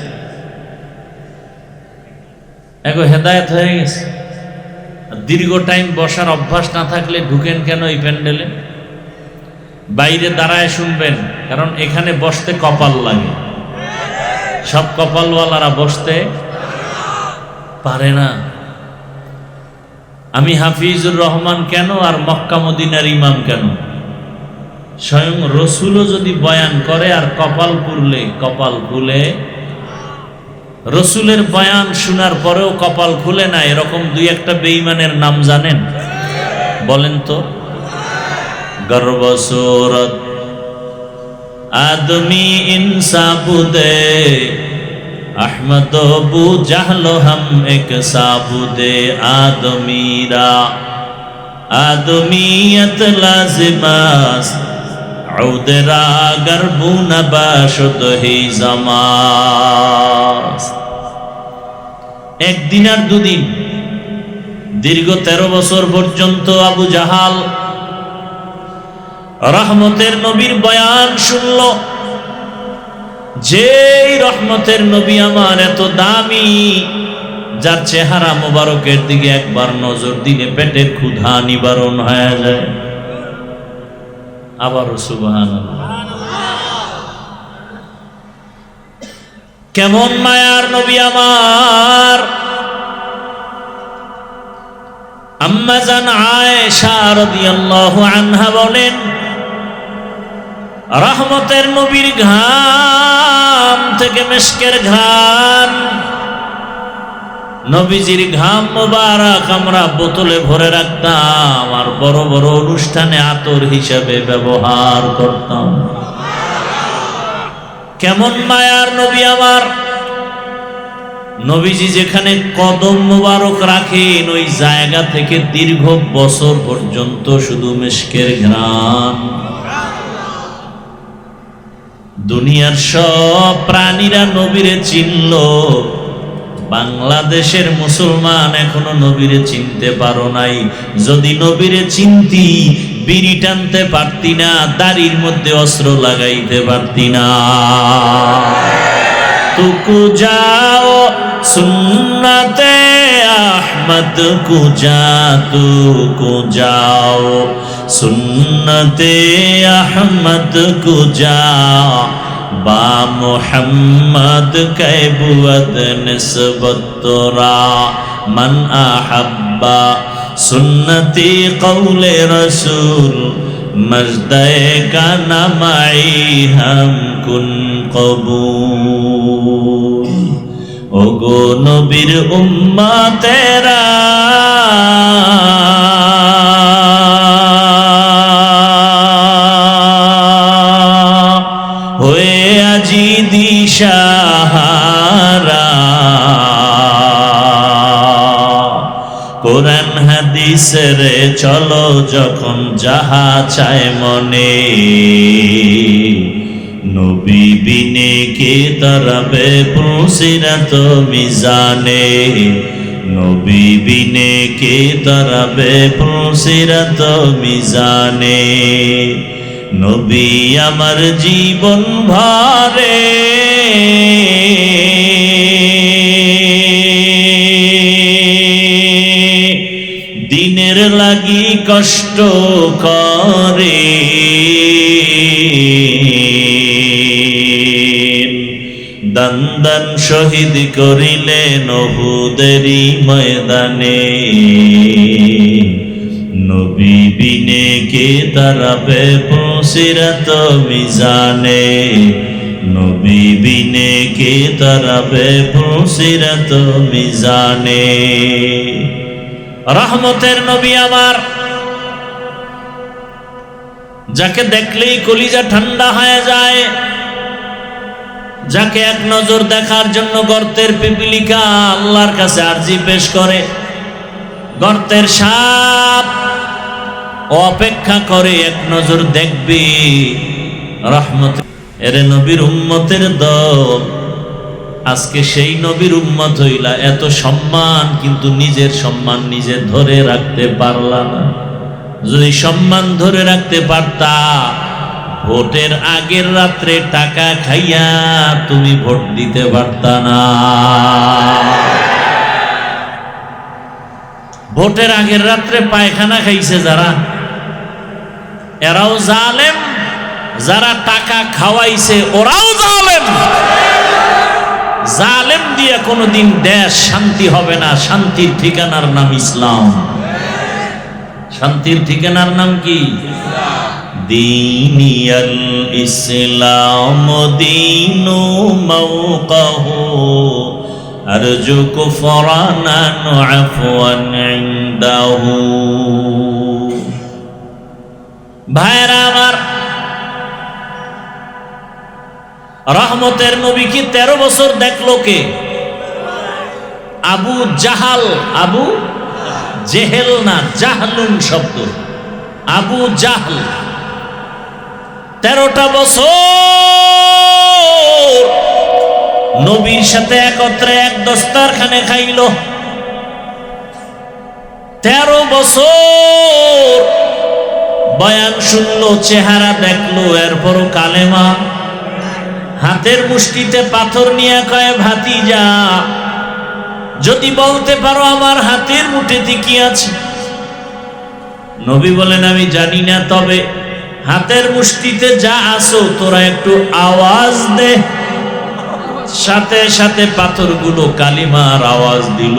এগো হেদায়েত হয়ে গেছে। দীর্ঘ টাইম বসার অভ্যাস না থাকলে ঢুকেন কেন এই প্যান্ডেলে? বাইরে দাঁড়ায় শুনবেন, কারণ এখানে বসতে কপাল লাগে। সব কপালওয়ালারা বসতে পারে না। আমি হাফিজুর রহমান কেন আর মক্কা মদিনার ইমাম কেন? স্বয়ং রসুলও যদি বয়ান করে আর কপাল খুলে, রসুলের বয়ান শোনার পরেও কপাল খুলে না, এরকম দুই একটা বেঈমানের নাম জানেন? বলেন তো। গর্বসূরত আদমি ইনসাবুদে, আহমদ বু জাহলো হাম এক সাবুদে। আদমিরা আদমিয়ত লাজিমাস, উদরা গরবু নবাশত হি জামাস। একদিন আর দুদিন, দীর্ঘ 13 বছর পর্যন্ত আবু জাহাল রহমতের নবীর বয়ান শুনল। যেই রহমতের নবী আমার এত দামি, যার চেহারা মোবারকের দিকে একবার নজর দিলে পেটের ক্ষুধা নিবারণ হয়ে যায়। আবার সুবহানাল্লাহ। কেমন মায়ার নবী আমার! আম্মা জান আয়েশা রাদিয়াল্লাহু আনহা বলেন, রহমতের নবীর ঘাম থেকে মিশকের ঘ্রাণ, নবীজির ঘাম মোবারক আমরা বোতলে ভরে রাখতাম আর বড় বড় অনুষ্ঠানে আতর হিসেবে ব্যবহার করতাম। কেমন মায়ার নবী আমার! নবীজি যেখানে কদম মোবারক রাখেন, ওই জায়গা থেকে দীর্ঘ বছর পর্যন্ত শুধু মিশকের ঘ্রাণ। দুনিয়ার সব প্রাণীরা নবীরে চিনল, বাংলাদেশের মুসলমান এখনো নবীরে চিনতে পারো নাই। যদি নবীরে চিনতি, বিড়ি টানতে পারতি না, দাড়ির মধ্যে অস্ত্র লাগাইতে পারতি না। তুকু যাও সুন্নতে আহমদ কুজা, তুকু যাও সুন্নতে আহমদ কুজা, বা মোহাম্মদ কে বুয়ত নিসবত তোরা, মান আহাব্বা সুন্নতি কওলে রাসূল মজদায়ে কানা মাই হাম কুন কবুল। ওগো নবীর উম্মতেরা হয়ে আজি দিশাহারা, কোরআন হাদিসের চলো যখন যাহা চায় মনে, নবী বিনে কে তরবে পুসিরাত মিজানে, নবী বিনে কে তরবে পুসিরাত মিজানে। নবী আমার জীবন ভরে দিনের লাগি কষ্ট করে, দান দান শহীদ করিলেন উহুদেরই ময়দানে, নবী বিনে কে তারাবে পুসিরাত মিজানে, নবী বিনে কে তারাবে পুসিরাত মিজানে। রহমতের নবী আমার, যাকে দেখলেই কলিজা ঠান্ডা হয়ে যায়, যাকে এক নজর দেখার জন্য গর্তের পিপিলিকা আল্লাহর কাছে আরজি পেশ করে, গর্তের সাপ অপেক্ষা করে এক নজর দেখবি রহমত। এরে নবীর উম্মতের দল, আজকে সেই নবীর উম্মত হইলা, এত সম্মান কিন্তু নিজের সম্মান নিজে ধরে রাখতে পারলা না। যদি সম্মান ধরে রাখতে পারতা, ভোটের আগের রাত্রে টাকা খাইয়া তুমি ভোট দিতে পারতা না। ভোটের আগের রাত্রে পায়খানা খাইছে যারা, এরাও জালেম, যারা টাকা খাওয়াইছে ওরাও জালেম। জালেম দিয়ে কোনোদিন দেশ শান্তি হবে না। শান্তির ঠিকানার নাম ইসলাম। শান্তির ঠিকানার নাম কি? দীনিয়াল ইসলাম দীনু মাওকাহু আরজু কুফরানান আফওয়ান ইনদাহু। ভাইরা আমার, রহমতের নবী কি 13 বছর দেখলো কে? আবু জাহাল, আবু জেহেল না, জাহলুন শব্দ, আবু জাহল 13টা বছর নবীর সাথে একত্রে এক দস্তারখানে খাইল। 13 বছর বয়ান শুনলো, চেহারা দেখলো, এরপরও কালেমা। হাতের মুষ্টিতে পাথর নিয়ে কয়, ভাতিজা যদি বলতে পারো আমার হাতের মুঠিতে কি আছে। নবী বলেন, আমি জানি না, তবে হাতের মুষ্টিতে যা আছো তোরা একটু আওয়াজ দে। সাথে সাথে পাথরগুলো কালিমার আওয়াজ দিল।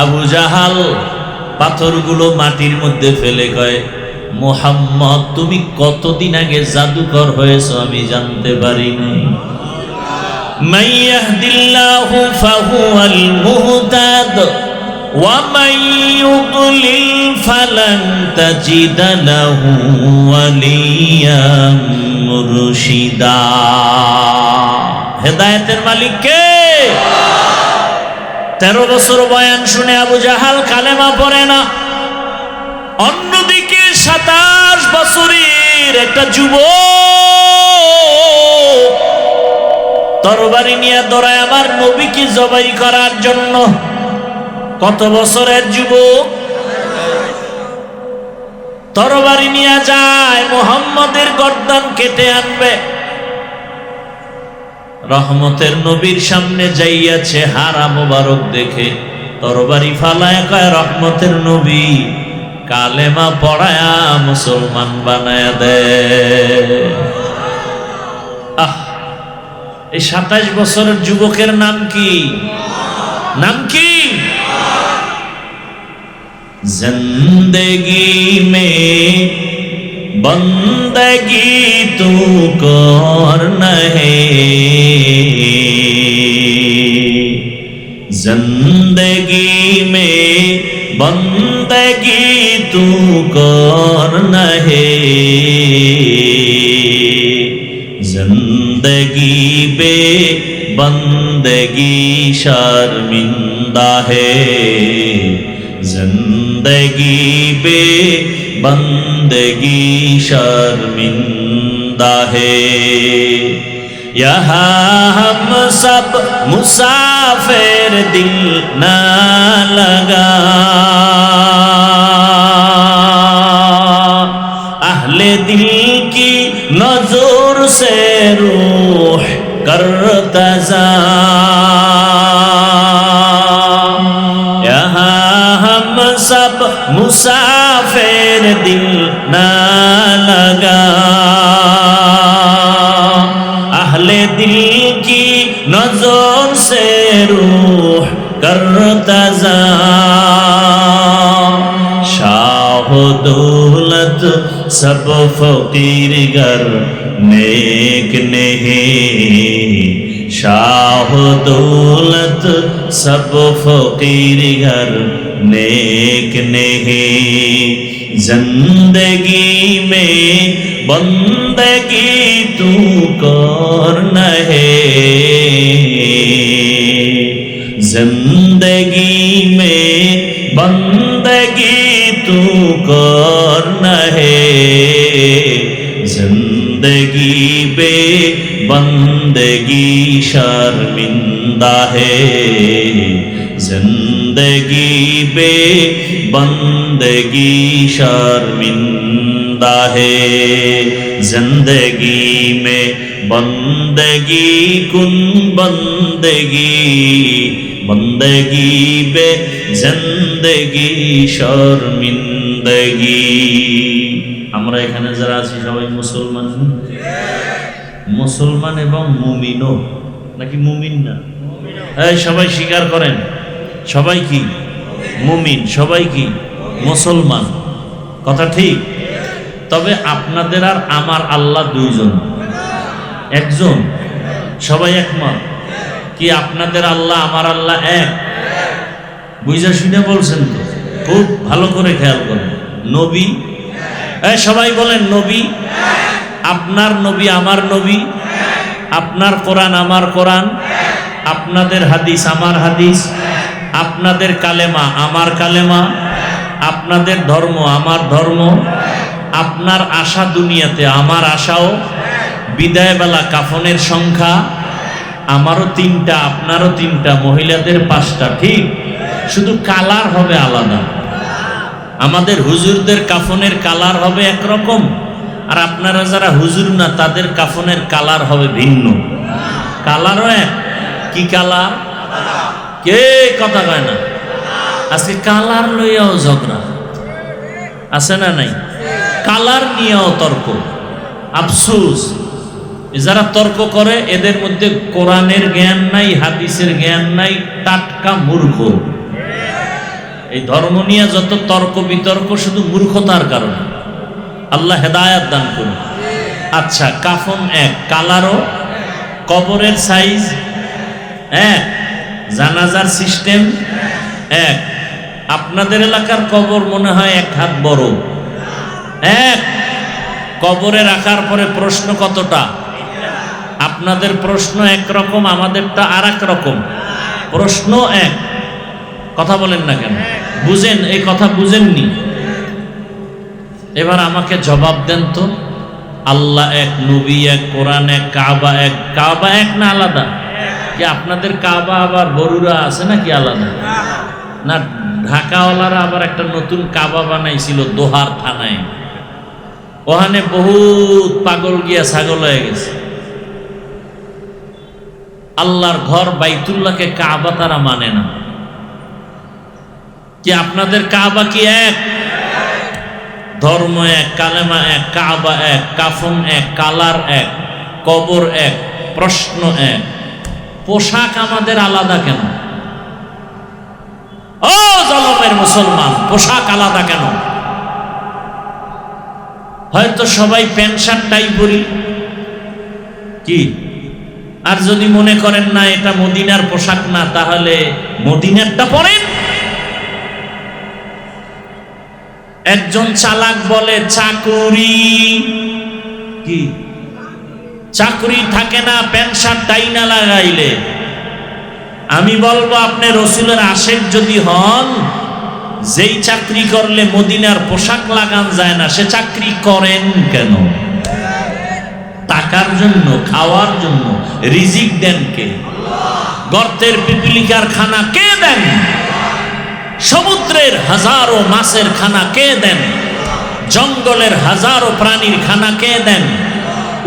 আবু জাহাল পাথরগুলো মাটির মধ্যে ফেলে কয়, মুহাম্মদ তুমি কতদিন আগে জাদুকর হয়েছো আমি জানতে পারি নাই। মান ইয়াহদিল্লাহু ফাহুয়াল মুহতাদ ওয়া মান ইউদ্লিল ফালান তাজিদা লাহু ওয়ালিয়াম মুরশিদা। হেদায়েতের মালিক কে? 13 বছর বয়ান শুনে আবু জাহাল কালেমা পড়ে না। অন্যদিকে 27 বছরের একটা যুবক তরবারি নিয়ে দৌড়ায় আমার নবীকে জবাই করার জন্য। কত বছরের যুবক? তরবারি নিয়ে যায়, মুহাম্মদের গর্দান কেটে আনবে। রহমতের নবীর সামনে যাইয়াছে, হারা মোবারক দেখে তরবারি ফালায় কয়, রহমতের নবী কালেমা পড়ায়া মুসলমান বানায়া দে। এই 27 বছরের যুবকের নাম কি? नाम की जिंदगी में बंदगी तू कर नहीं, जिंदगी में बंदगी तू कर नहीं, जिंदगी बे बंदगी शर्मिंदा है, जिंदगी बे बंदगी शर्मिंदा है। यहाँ हम सब मुसाफिर दिल न लगा, अहले दिल की नजर से रूह करता जा, यहाँ हम सब मुसाफिर दिल न लगा, अहले दिल की नजर से रूह करता जा। शाह दौलत सब फकीर गर नेक नहीं, शाह दौलत सब फकीर घर नेक नहीं, जिंदगी में बंदगी तू कर नहीं, जिंदगी में बंदगी तू कर नहीं, जिंदगी बे बंदगी शर्मिंदा है, जिंदगी बे बंदगी शर्मिंदा है, जिंदगी में बंदगी कुन बंदगी, बंदगी बे जिंदगी शर्मिंदगी। আমরা এখানে যারা আছি সবাই মুসলমান, মুসলমান এবং মুমিনও নাকি মুমিন না? এই সবাই স্বীকার করেন, সবাই কি মুমিন, সবাই কি মুসলমান, কথা ঠিক? তবে আপনাদের আর আমার আল্লাহ দুইজন, একজন, সবাই একমত কি আপনাদের আল্লাহ আমার আল্লাহ এক? বুঝা শুনে বলছেন তো? খুব ভালো করে খেয়াল করেন। নবী, সবাই বলেন নবী, আপনার নবী আমার নবী, আপনার কোরআন আমার কোরআন, আপনাদের হাদিস আমার হাদিস, আপনাদের কালেমা আমার কালেমা, আপনাদের ধর্ম আমার ধর্ম, আপনার আশা দুনিয়াতে আমার আশাও, বিদায়বেলা কাফনের সংখ্যা আমারও 3টা আপনারও 3টা, মহিলাদের 5টা, ঠিক? শুধু কালার হবে আলাদা। আমাদের হুজুরদের কাফনের কালার হবে একরকম, আর আপনারা যারা হুজুর না তাদের কাফনের কালার হবে ভিন্ন। কালারও এক, কি কালার? কে কথা কয় না? আজকে কালার লইয়াও ঝগড়া আছে না নাই? কালার নিয়েও তর্ক। আফসোস, যারা তর্ক করে এদের মধ্যে কোরআনের জ্ঞান নাই, হাদিসের জ্ঞান নাই, টাটকা মূর্খ। এই ধর্ম নিয়ে যত তর্ক বিতর্ক শুধু মূর্খতার কারণে। আল্লাহ হেদায়াত দান করুন। আচ্ছা, কাফন এক, কালারও, কবরের সাইজ এক, জানাজার সিস্টেম এক। আপনাদের এলাকার কবর মনে হয় 1 হাত বড়, এক। কবরে রাখার পরে প্রশ্ন কতটা? আপনাদের প্রশ্ন একরকম, আমাদেরটা আর এক রকম। প্রশ্ন এক, কথা বলেন না কেন? বুঝেন, এই কথা বুঝেননি? এবার আমাকে জবাব দেন তো, আল্লাহ এক, নবী এক, কোরআন এক, কাবা এক। কাবা এক না আলাদা? কি আপনাদের কাবা আবার বড়ুরা আছে নাকি আলাদা? না, ঢাকাওয়ালারা আবার একটা নতুন কাবা বানাইছিল দোহার থানায়, ওখানে বহুত পাগল গিয়া ছাগল হয়ে গেছে। আল্লাহর ঘর বাইতুল্লাহকে কাবা তারা মানে না। কি আপনাদের কাবা কি এক? ধর্ম এক, কালেমা এক, কাবা এক, কাফন এক, কালার এক, কবর এক, প্রশ্ন এক। পোশাক আমাদের আলাদা কেন? ও জলমের মুসলমান, পোশাক আলাদা কেন? হয়তো সবাই প্যান্ট শার্ট টাই পরি কি, আর যদি মনে করেন না এটা মদিনার পোশাক না, তাহলে মদিনারটা পরেন। একজন চালাক বলে চাকুরি কি, চাকরি থাকে না প্যান্ট শার্ট টাই না লাগাইলে। আমি বলবো আপনি রসুলের আশেক যদি হন, যেই চাকরি করলে মদিনার পোশাক লাগান যায় না, সে চাকরি করেন কেন? টাকার জন্য, খাওয়ার জন্য। রিজিক দেন কে? গর্তের পিপিলিকার খানা কে দেন? সমুদ্রের হাজারো মাছের খানা কে দেন? জঙ্গলের হাজারো প্রাণীর খানা কে দেন?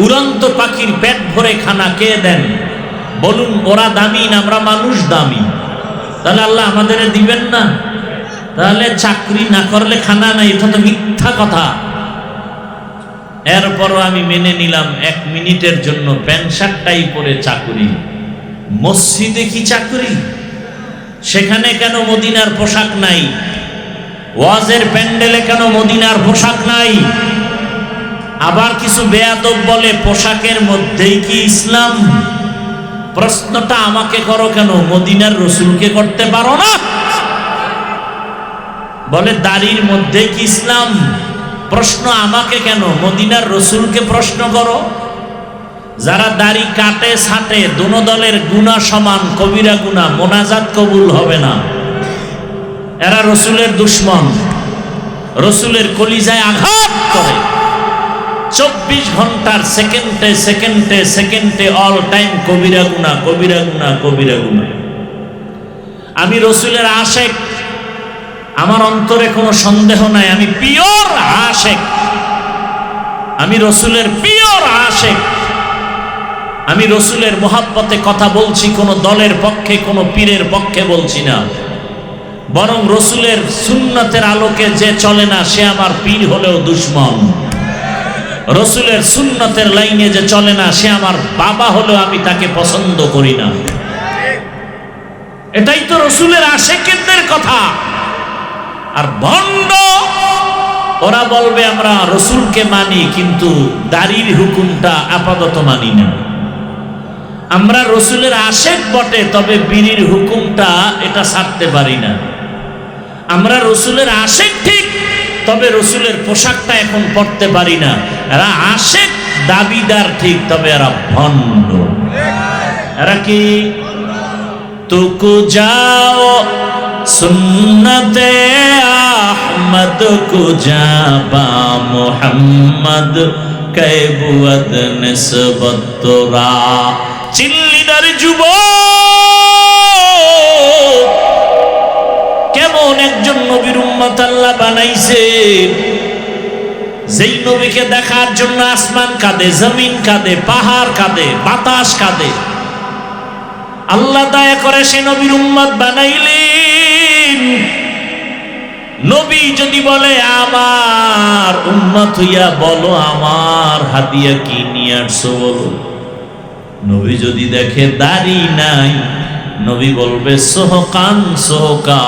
উড়ন্ত পাখির পেট ভরে খানা কে দেন? বলুন, ওরা দামি না আমরা মানুষ দামি? তাহলে আল্লাহ আমাদের দিবেন না? তাহলে চাকরি না করলে খানা নাই, এটা তো মিথ্যা কথা। এরপরও আমি মেনে নিলাম 1 মিনিটের জন্য প্যান্ট শার্টটাই পরে চাকরি। মসজিদে কি চাকরি? সেখানে কেন মদিনার পোশাক নাই? ওয়াজের প্যান্ডেলে কেন মদিনার পোশাক নাই? আবার কিছু বেয়াদব বলে পোশাকের মধ্যেই কি ইসলাম? প্রশ্নটা আমাকে করো কেন, মদিনার রসুলকে করতে পারো না? বলে দাড়ির মধ্যে কি ইসলাম? প্রশ্ন আমাকে কেন, মদিনার রসুলকে প্রশ্ন করো। যারা দাড়ি কাটে ছাটে, দোনো দলের গুনাহ সমান, কবিরা গুনাহ, মোনাজাত কবুল হবে না। এরা রসুলের দুশ্মন, রসুলের কলিজায় আঘাত করে। 24 ঘন্টার সেকেন্ডে সেকেন্ডে সেকেন্ডে অল টাইম কবিরা গুনাহ, কবিরা গুনাহ, কবিরা গুনাহ। আমি রসুলের আশেক, আমার অন্তরে কোনো সন্দেহ নাই, আমি পিওর আশেক, আমি রসুলের পিওর আশেক। আমি রসুলের মোহাব্বতে কথা বলছি, কোনো দলের পক্ষে, কোনো পীরের পক্ষে বলছি না। বরং রসুলের সুন্নতের আলোকে যে চলে না, সে আমার পীর হলেও দুশ্মন। রসুলের সুন্নতের লাইনে যে চলে না, সে আমার বাবা হলেও আমি তাকে পছন্দ করি না। এটাই তো রসুলের আশেকের কথা। আর ভণ্ড ওরা বলবে আমরা রসুলকে মানি, কিন্তু দাড়ির হুকুমটা আপাতত মানি না। আমরা রসুলের আশেক বটে, তবে বিড়ির হুকুমটা এটা ছাড়তে পারি না। আমরা রসুলের আশেক ঠিক, তবে রসুলের পোশাকটা এখন পরতে পারি না। এরা আশেক দাবিদার ঠিক, তবে এরা ভণ্ড। এরা কি? তুকু যাও সুন্নতে আহমদ কো জাবা মুহাম্মদ কে বুয়দ নিসবত তোরা। চিল্লিদার যুবক, কেমন একজন নবীর উম্মত আল্লাহ বানাইছে, যেই নবীকে দেখার জন্য আসমান কাঁদে, জমিন কাঁদে, পাহাড় কাঁদে, বাতাস কাঁদে। আল্লাহ দয়া করে সে নবীর উম্মত বানাইলেন। নবী যদি বলে আমার উম্মত হইয়া, বলো আমার হাদিয়া কি নিয়ে আসছো বলো। নবী যদি দেখে দাড়ি নাই, নবী বলবে সোহকান সোহকা,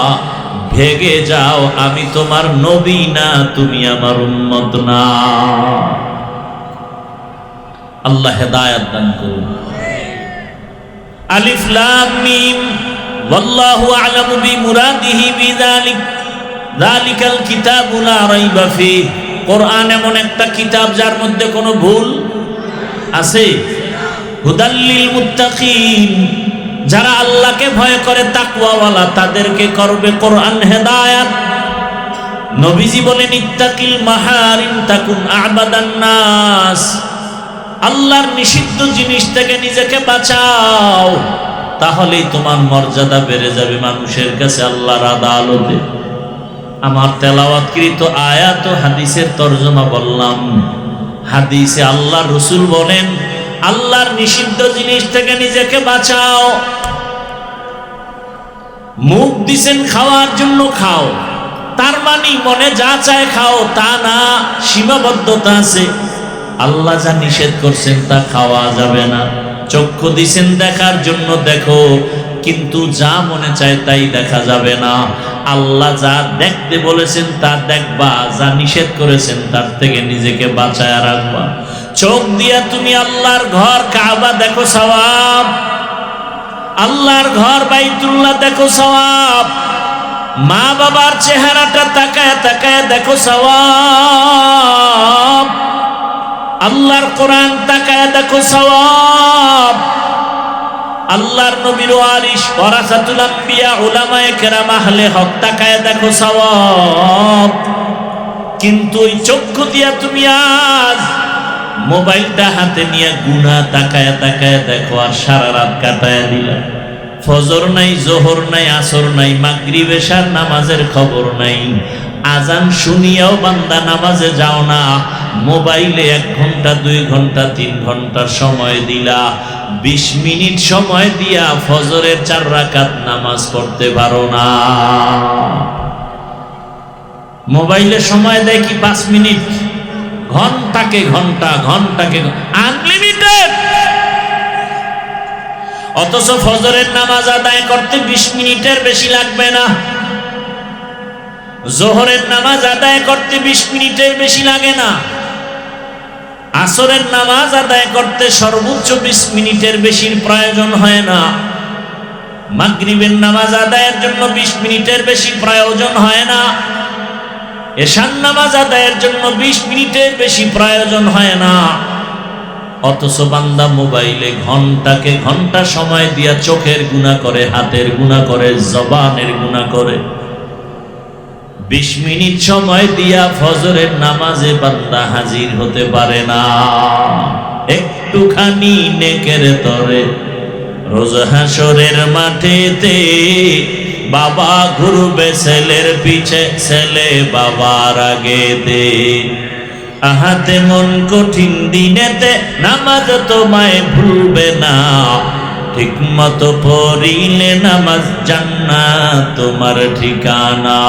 ভেগে যাও, আমি তোমার নবী না, তুমি আমার উম্মত না। আল্লাহ হেদায়েত দান করুন। আলিফ লাম মিম ওয়াল্লাহু আ'লামু বিমুরাদিহি বিযালিক যালিকাল কিতাবু লা রাইবা ফীহ। কোরআন এমন একটা কিতাব যার মধ্যে কোনো ভুল আছে। হুদাল লিল মুত্তাকিন, যারা আল্লাহকে ভয় করে, তাকওয়াওয়ালা, তাদেরকে করবে কোরআন হেদায়েত। নবীজি বলেন ইত্তাকিল মাহারিম তাকুন আ'বাদান নাস। আল্লাহর নিষিদ্ধ জিনিস থেকে নিজেকে বাঁচাও, তাহলেই তোমার মর্যাদা বেড়ে যাবে মানুষের কাছে, আল্লাহর আদালতে। আমার তেলাওয়াতকৃত আয়াত ও হাদিসের তরজমা বললাম। হাদিসে আল্লাহর রাসূল বলেন আল্লাহর নিষিদ্ধ জিনিস থেকে নিজেকে বাঁচাও। মুখ দিছেন খাওয়ার জন্য খাও, তার মানে মনে যা চায় খাও তা না, সীমাবদ্ধতা আছে। আল্লাহ যা নিষেধ করছেন তা খাওয়া যাবে না। চক্ষু দিছেন দেখার জন্য দেখো, কিন্তু যা মনে চায় তাই দেখা যাবে না। আল্লাহ যা দেখতে বলেছেন তা দেখবা, যা নিষেধ করেছেন তার থেকে নিজেকে বাঁচায় রাখবা। চোখ দিয়া তুমি আল্লাহর ঘর কাবা দেখো সওয়াব, আল্লাহর ঘর বাইতুল্লাহ দেখো সওয়াব, মা বাবার চেহারাটা তাকায় তাকায় দেখো সওয়াব, আল্লাহর কোরআন তাকায় দেখো সওয়াব, আল্লাহর নবীর ওয়ারিস ওয়ারাসাতুল আম্বিয়া উলামায়ে কেরাম আহলে হক তাকায় দেখো সওয়াব। কিন্তু ওই চক্ষু দিয়া তুমি আজ মোবাইলটা হাতে নিয়ে গুনাহ তাকায় তাকায় দেখো, আর সারা রাত কাটায় দিলা। ফজর নাই, জোহর নাই, আসর নাই, মাগরিব এশার নামাজের খবর নাই। আজান শুনিয়াও বান্দা নামাজে যাও না, মোবাইলে 1 ঘন্টা 2 ঘন্টা 3 ঘন্টা সময় দিলা। 20 মিনিট সময় দিয়া ফজরের 4 রাকাত নামাজ পড়তে পারো না। মোবাইলে সময় দেয় কি 5 মিনিট, ঘন্টাকে ঘন্টা, ঘন্টাকে আনলিমিটেড। অথচ ফজরের নামাজ আদায় করতে 20 মিনিটের বেশি লাগবে না, জোহরের নামাজ আদায় করতে 20 মিনিটের বেশি লাগে না, আসরের নামাজ আদায় করতে সর্বোচ্চ 20 মিনিটের বেশির প্রয়োজন হয় না, মাগরিবের নামাজ আদায়ের জন্য 20 মিনিটের বেশি প্রয়োজন হয় না, এশার নামাজ আদায়ের জন্য 20 মিনিটের বেশি প্রয়োজন হয় না। অথচ বান্দা মোবাইলে ঘন্টাকে ঘন্টা সময় দিয়া চোখের গুনাহ করে, হাতের গুনাহ করে, জবানের গুনাহ করে। 20 মিনিট সময় দিয়া ফজরের নামাজে বান্দা হাজির হতে পারে না। একটুখানি নেকের তরে রোজ হাসরের মাঠেতে বাবা ঘুরবে ছেলের পিছে, ছেলে বাবার আগেতে। আহাতে মন কঠিন দিনেতে নামাজ তোমায় ভুলবে না, ঠিক মতো পড়িলে নামাজ জান্নাত তোমার ঠিকানা।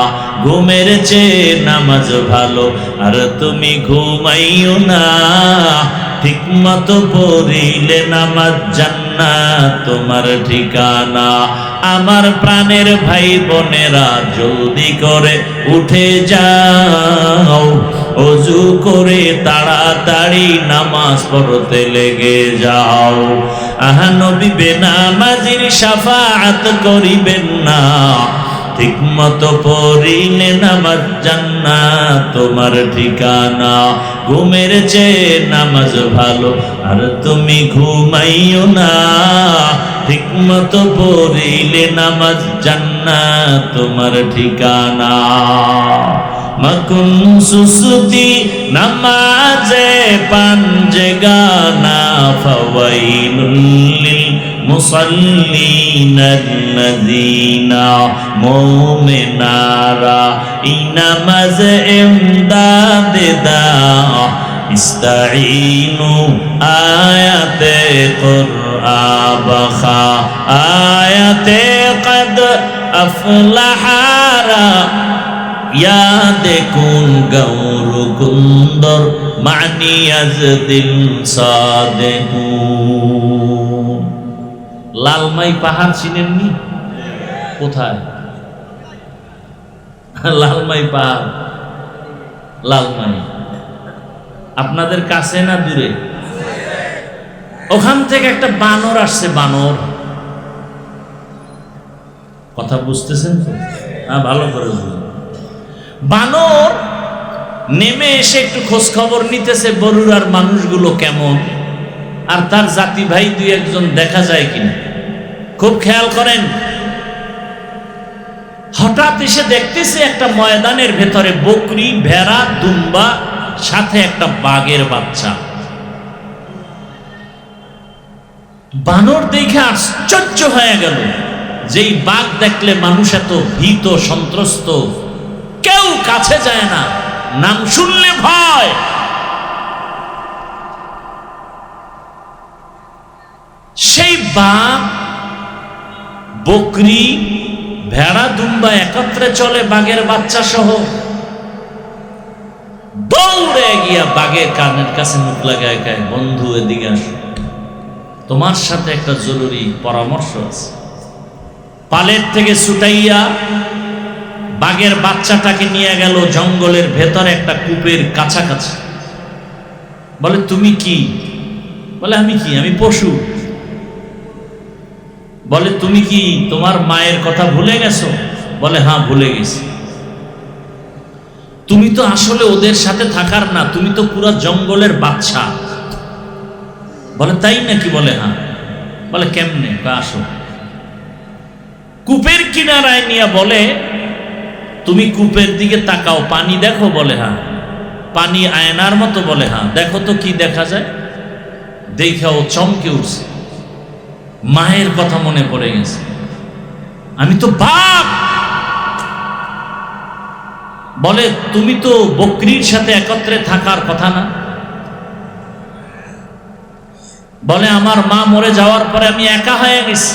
ঘুমের চেয়ে নামাজ ভালো আর তুমি ঘুমাইও না, ঠিক মতো পড়িলে নামাজ জান্নাত তোমার ঠিকানা। আমার প্রাণের ভাই বোনেরা জলদি করে উঠে যাও, ওযু করে তাড়াতাড়ি নামাজ পড়তে লেগে যাও। আহা নবী বেনামাজির শাফাআত করিবেন না, ঠিক মতো পড়িলে নামাজ জান্নাত তোমার ঠিকানা। ঘুমের চেয়ে নামাজ ভালো আর তুমি ঘুমাইও না, ঠিক মতো পড়িলে নামাজ জান্নাত তোমার ঠিকানা। মাকুন সুসুতি নামাজে পাঞ্জে গানা, ফাওয়াইলুল লিল মুসাল্লিনাল্লাযীনা মুমিনারা ইনামাজ ইমদাদে দা ইস্তাঈনু আয়াতে কুরআবাখা আয়াতে কদ আফলাহারা ইয়াদে কুন গৌরু কুন্দর মানি আজদিল সাদেকুন। লালমাই পাহাড় চিনেননি? কোথায় লালমাই পাহাড়? লালমাই আপনাদের কাছে না দূরে? ওখান থেকে একটা বানর আসছে। বানর, কথা বুঝতেছেন তো? হ্যাঁ, ভালো করে বুঝুন। বানর নেমে এসে একটু খোঁজ খবর নিতেছে বরুড়ার মানুষগুলো কেমন, আর তার জাতি ভাই 2-1 দেখা যায় কিনা। খুব খেয়াল করেন। হঠাৎ এসে দেখতেছে একটা ময়দানের ভেতরে বকরি, ভেড়া, দুম্বা, সাথে একটা বাঘের বাচ্চা। বানর দেখে আশ্চর্য হয়ে গেল। যেই বাঘ দেখলে মানুষ এত ভীত সন্ত্রস্ত, কেউ কাছে যায় না, নাম শুনলে ভয়। সেই বাঘ, বকরি, ভেড়া, দুম্বা একত্রে চলে বাঘের বাচ্চা সহ। দৌড়ে গিয়া বাঘের কানের কাছে মুখ লাগায় গায়, বন্ধু এদিকে আসো, তোমার সাথে একটা জরুরি পরামর্শ আছে। পালের থেকে ছুটাইয়া বাঘের বাচ্চাটাকে নিয়ে গেল জঙ্গলের ভেতরে একটা কূপের কাছাকাছি। বলে তুমি কি? বলে আমি কি? আমি পশু। বলে তুমি কি তোমার মায়ের কথা ভুলে গেছো? বলে হ্যাঁ ভুলে গেছি। তুমি তো আসলে ওদের সাথে থাকার না, তুমি তো পুরো জঙ্গলের বাচ্চা। বলে তাই নাকি? বলে হ্যাঁ। বলে কেমনে? আসো। কূপের কিনারায় নিয়ে বলে তুমি কূপের দিকে তাকাও, পানি দেখো? বলে হ্যাঁ। পানি আয়নার মতো? বলে হ্যাঁ। দেখো তো কি দেখা যায়? দেখা ও চমকে উঠছে, মায়ের কথা মনে পড়ে গেছে। আমি তো বাপ। বলে তুমি তো বকরির সাথে একত্রে থাকার কথা না? বলে আমার মা মরে যাওয়ার পরে আমি একা হয়ে গেছি,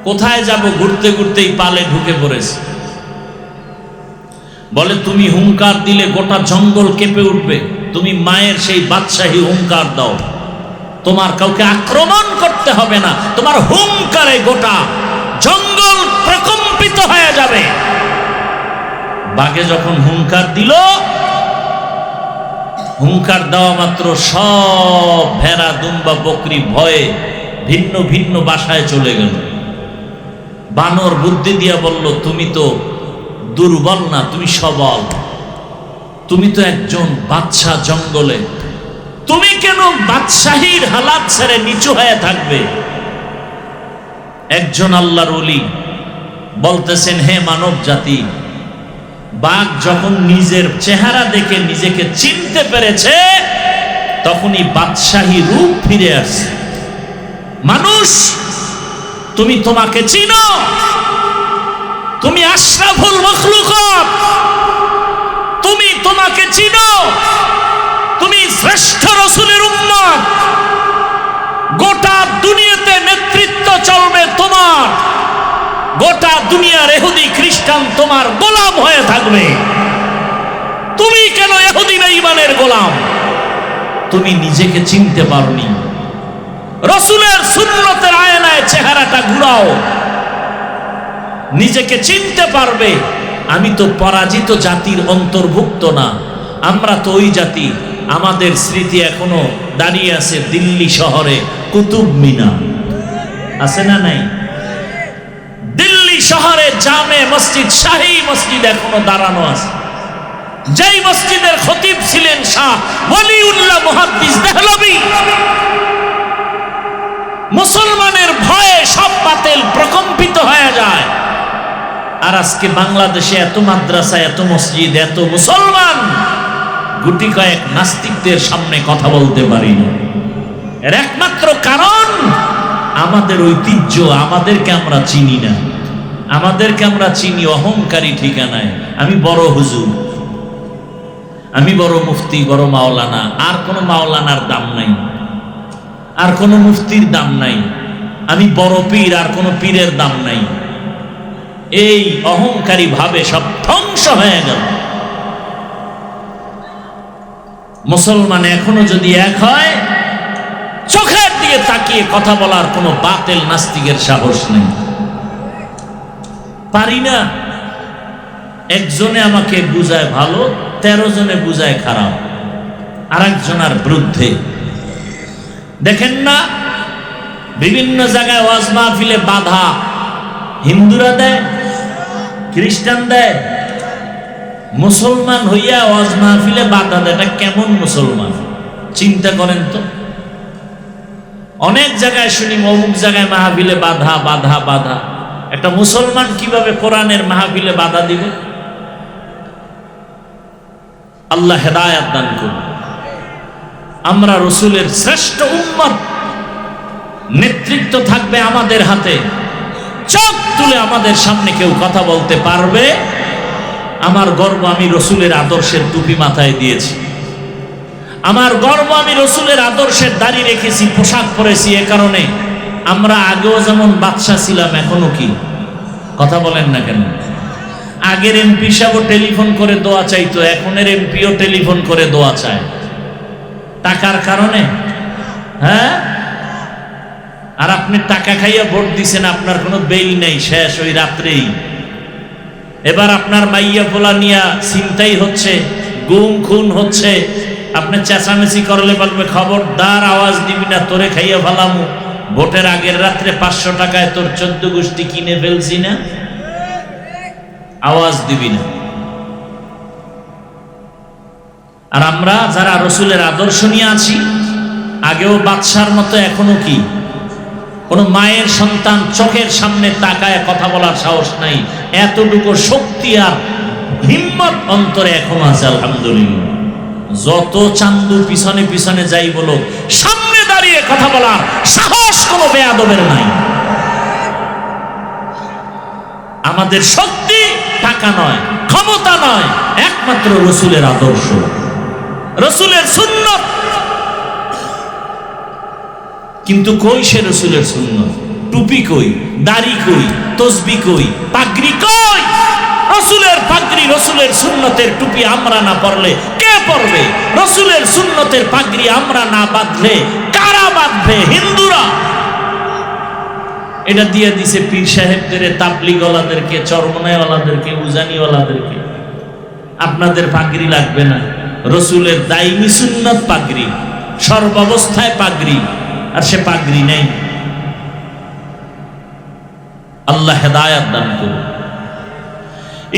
কোথায় যাব? ঘুরতে ঘুরতেই পালে ঢুকে পড়েছি। বলে তুমি হুঙ্কার দিলে গোটা জঙ্গল কেঁপে উঠবে, তুমি মায়ের সেই বাদশাহী হুঙ্কার দাও, তোমার কাউকে আক্রমণ করতে হবে না, তোমার হুঙ্কারে গোটা জঙ্গল প্রকম্পিত হয়ে যাবে। বাঘে যখন হুঙ্কার দিল, হুঙ্কার দেওয়া মাত্র সব ভেড়া দুম্বা বকরি ভয়ে ভিন্ন ভিন্ন বাসায় চলে গেল। বানর বুদ্ধি দিয়া বলল তুমি তো দুর্বল না, তুমি সবল, তুমি তো একজন বাদশা জঙ্গলে, তুমি কেন বাদশাহীর হালাত ছেড়ে নিচু হয়ে থাকবে? একজন আল্লাহর ওলি বলতেছেন হে মানব জাতি, বাঘ যখন নিজের চেহারা দেখে নিজেকে চিনতে পেরেছে তখনই বাদশাহী রূপ ফিরে আসে। মানুষ তুমি তোমাকে চিনো, তুমি আশরাফুল মখলুকাত, তুমি তোমাকে চিনো, তুমি শ্রেষ্ঠ রাসূলের উম্মত, গোটা দুনিয়াতে নেতৃত্ব চলবে তোমার, গোটা দুনিয়ার ইহুদি খ্রিস্টান তোমার গোলাম হয়ে থাকবে। তুমি কেন ইহুদি বেঈমানের গোলাম? তুমি নিজেকে চিনতে পারোনি। রাসূলের সুন্নতের আয়নায় চেহারাটা ঘুরাও, নিজেকে চিনতে পারবে। আমি তো পরাজিত জাতির অন্তর্ভুক্ত না, আমরা তো ওই জাতি। আমাদের স্মৃতি এখনো দাঁড়িয়ে আছে দিল্লি শহরে কুতুব মিনার, আছে না নাই? দিল্লি শহরে জামে মসজিদ, শাহী মসজিদ এখনো দাঁড়ানো আছে, যেই মসজিদের খতিব ছিলেন শাহ ওয়ালিউল্লাহ মুহাদ্দিস দেহলভী। মুসলমানের ভয়ে সব বাতিল প্রকম্পিত হয়ে যায়। আর আজকে বাংলাদেশে এত মাদ্রাসা, এত মসজিদ, এত মুসলমান, গুটি কয়েক নাস্তিকদের সামনে কথা বলতে পারি না। এর একমাত্র কারণ আমাদের ঐতিহ্য, আমাদেরকে আমরা চিনি না, আমাদেরকে আমরা চিনি অহংকারী ঠিকানায়। আমি বড় হুজুর, আমি বড় মুফতি, বড় মাওলানা, আর কোনো মাওলানার দাম নাই, আর কোনো মুফতির দাম নাই। আমি বড় পীর, আর কোনো পীরের দাম নাই। এই অহংকারী ভাবে সব ধ্বংস হয়ে গেল। মুসলমান এখনো যদি এক হয়, চোখের দিকে তাকিয়ে কথা বলার কোনো বাতিল নাস্তিকের সাহস নেই। পারি না। একজনে আমাকে বুঝায় ভালো, 13 জনে বুঝায় খারাপ, আর একজনের বিরুদ্ধে। দেখেন না বিভিন্ন জায়গায় ওয়াজ মাহফিলে বাধা হিন্দুরা দেয়, খ্রিস্টান দেয়, মুসলমান হইয়া ওয়াজ মাহফিলে বাধা দেয়। এটা কেমন মুসলমান চিন্তা করেন তো। অনেক জায়গায় শুনি অমুক জায়গায় মাহফিলে বাধা বাধা বাধা। একটা মুসলমান কিভাবে কোরআনের মাহফিলে বাধা দিবে? আল্লাহ হেদায়েত দান করুন। আমরা রাসূলের শ্রেষ্ঠ উম্মত, নেতৃত্ব থাকবে আমাদের হাতে। চোখ তুলে আমাদের সামনে কেউ কথা বলতে পারবে? আমার গর্ব, আমি রাসূলের আদর্শের টুপি মাথায় দিয়েছি। আমার গর্ব, আমি রাসূলের আদর্শের দাড়ি রেখেছি, পোশাক পরেছি। এ কারণে আমরা আগেও যেমন বাদশা ছিলাম, এখনো কি? কথা বলেন না কেন? আগের এমপি সাহেব টেলিফোন করে দোয়া চাইতো, এখনের এমপিও টেলিফোন করে দোয়া চায়। টাকার কারণে? হ্যাঁ, আর আপনি টাকা খাইয়া ভোট দিছেন, আপনার কোনো বেল নেই, শেষ ওই রাত্রেই। এবার আপনার মাইয়া পোলা নিয়া চিন্তাই হচ্ছে, গুম খুন হচ্ছে। আপনি চেঁচামেচি করলে বলবে খবরদার আওয়াজ দিবি না, তোরে খাইয়া ফেলামু। ভোটের আগের রাত্রে 500 টাকায় তোর 14 গোষ্ঠী কিনে ফেলছি না, আওয়াজ দিবি না। আর আমরা যারা রসুলের আদর্শ নিয়ে আছি, আগেও বাদশার মতো এখনো কি কোন মায়ের সন্তান চোখের সামনে তাকায় কথা বলার সাহস নাই, এতটুকু শক্তি আর হিম্মত অন্তরে এখনো আছে আলহামদুলিল্লাহ। যত চান্দু পিছনে পিছনে যাই বলো, সামনে দাঁড়িয়ে কথা বলার সাহস কোনো বেয়াদবের নাই। আমাদের শক্তি টাকা নয়, ক্ষমতা নয়, একমাত্র রসুলের আদর্শ, রসুলের সুন্নত। কিন্তু কই সে রসুলের সুন্নত? টুপি কই, দাড়ি কই, তসবি কই, পাগড়ি কই? রসুলের পাগড়ি, রসুলের সুন্নতের টুপি আমরা না পরলে কে পরবে? রসুলের সুন্নতের পাগড়ি আমরা না বাঁধলে কারা বাঁধবে? হিন্দুরা। এটা দিয়ে দিছে পীর সাহেবদের, তাবলিগওয়ালাদেরকে, চরমনাইওয়ালাদেরকে, উজানিওয়ালাদেরকে। আপনাদের পাগড়ি লাগবে না, রসুলের দাইমি সুন্নত পাগড়ি, সর্বাবস্থায় পাগড়ি। আর সে পাগড়ি নেই। আল্লাহ হেদায়াত দান করুন।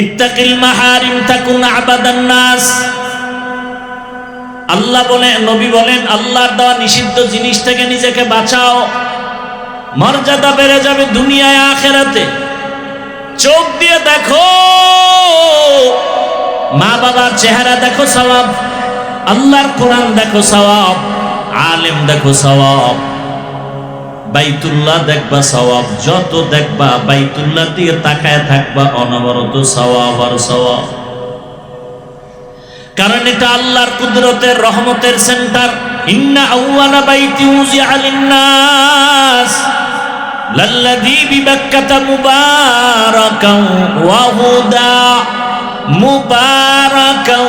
ইত্তাকিল মাহারিম তাকুন আবাদান নাস। আল্লাহ বলেন, নবী বলেন, আল্লাহর দেওয়া নিষিদ্ধ জিনিস থেকে নিজেকে বাঁচাও, মর্যাদা বেড়ে যাবে দুনিয়ায় আখিরাতে। চোখ দিয়ে দেখো, মা বাবার চেহারা দেখো সওয়াব, আল্লাহর কোরআন দেখো সওয়াব, আলেম দেখো সওয়াব, বাইতুল্লাহ দেখবা সওয়াব। যত দেখবা বাইতুল্লাহ দিকে তাকায় থাকবা, অনবরত সওয়াব আর সওয়াব। কারণ এটা আল্লাহর কুদরতের রহমতের সেন্টার। ইন্না আউয়ালা বাইতি উযিআ লিন-নাস লাল্লাযী বিবাক্কাতা মুবারাকান ওয়া হুদা মুবারাকান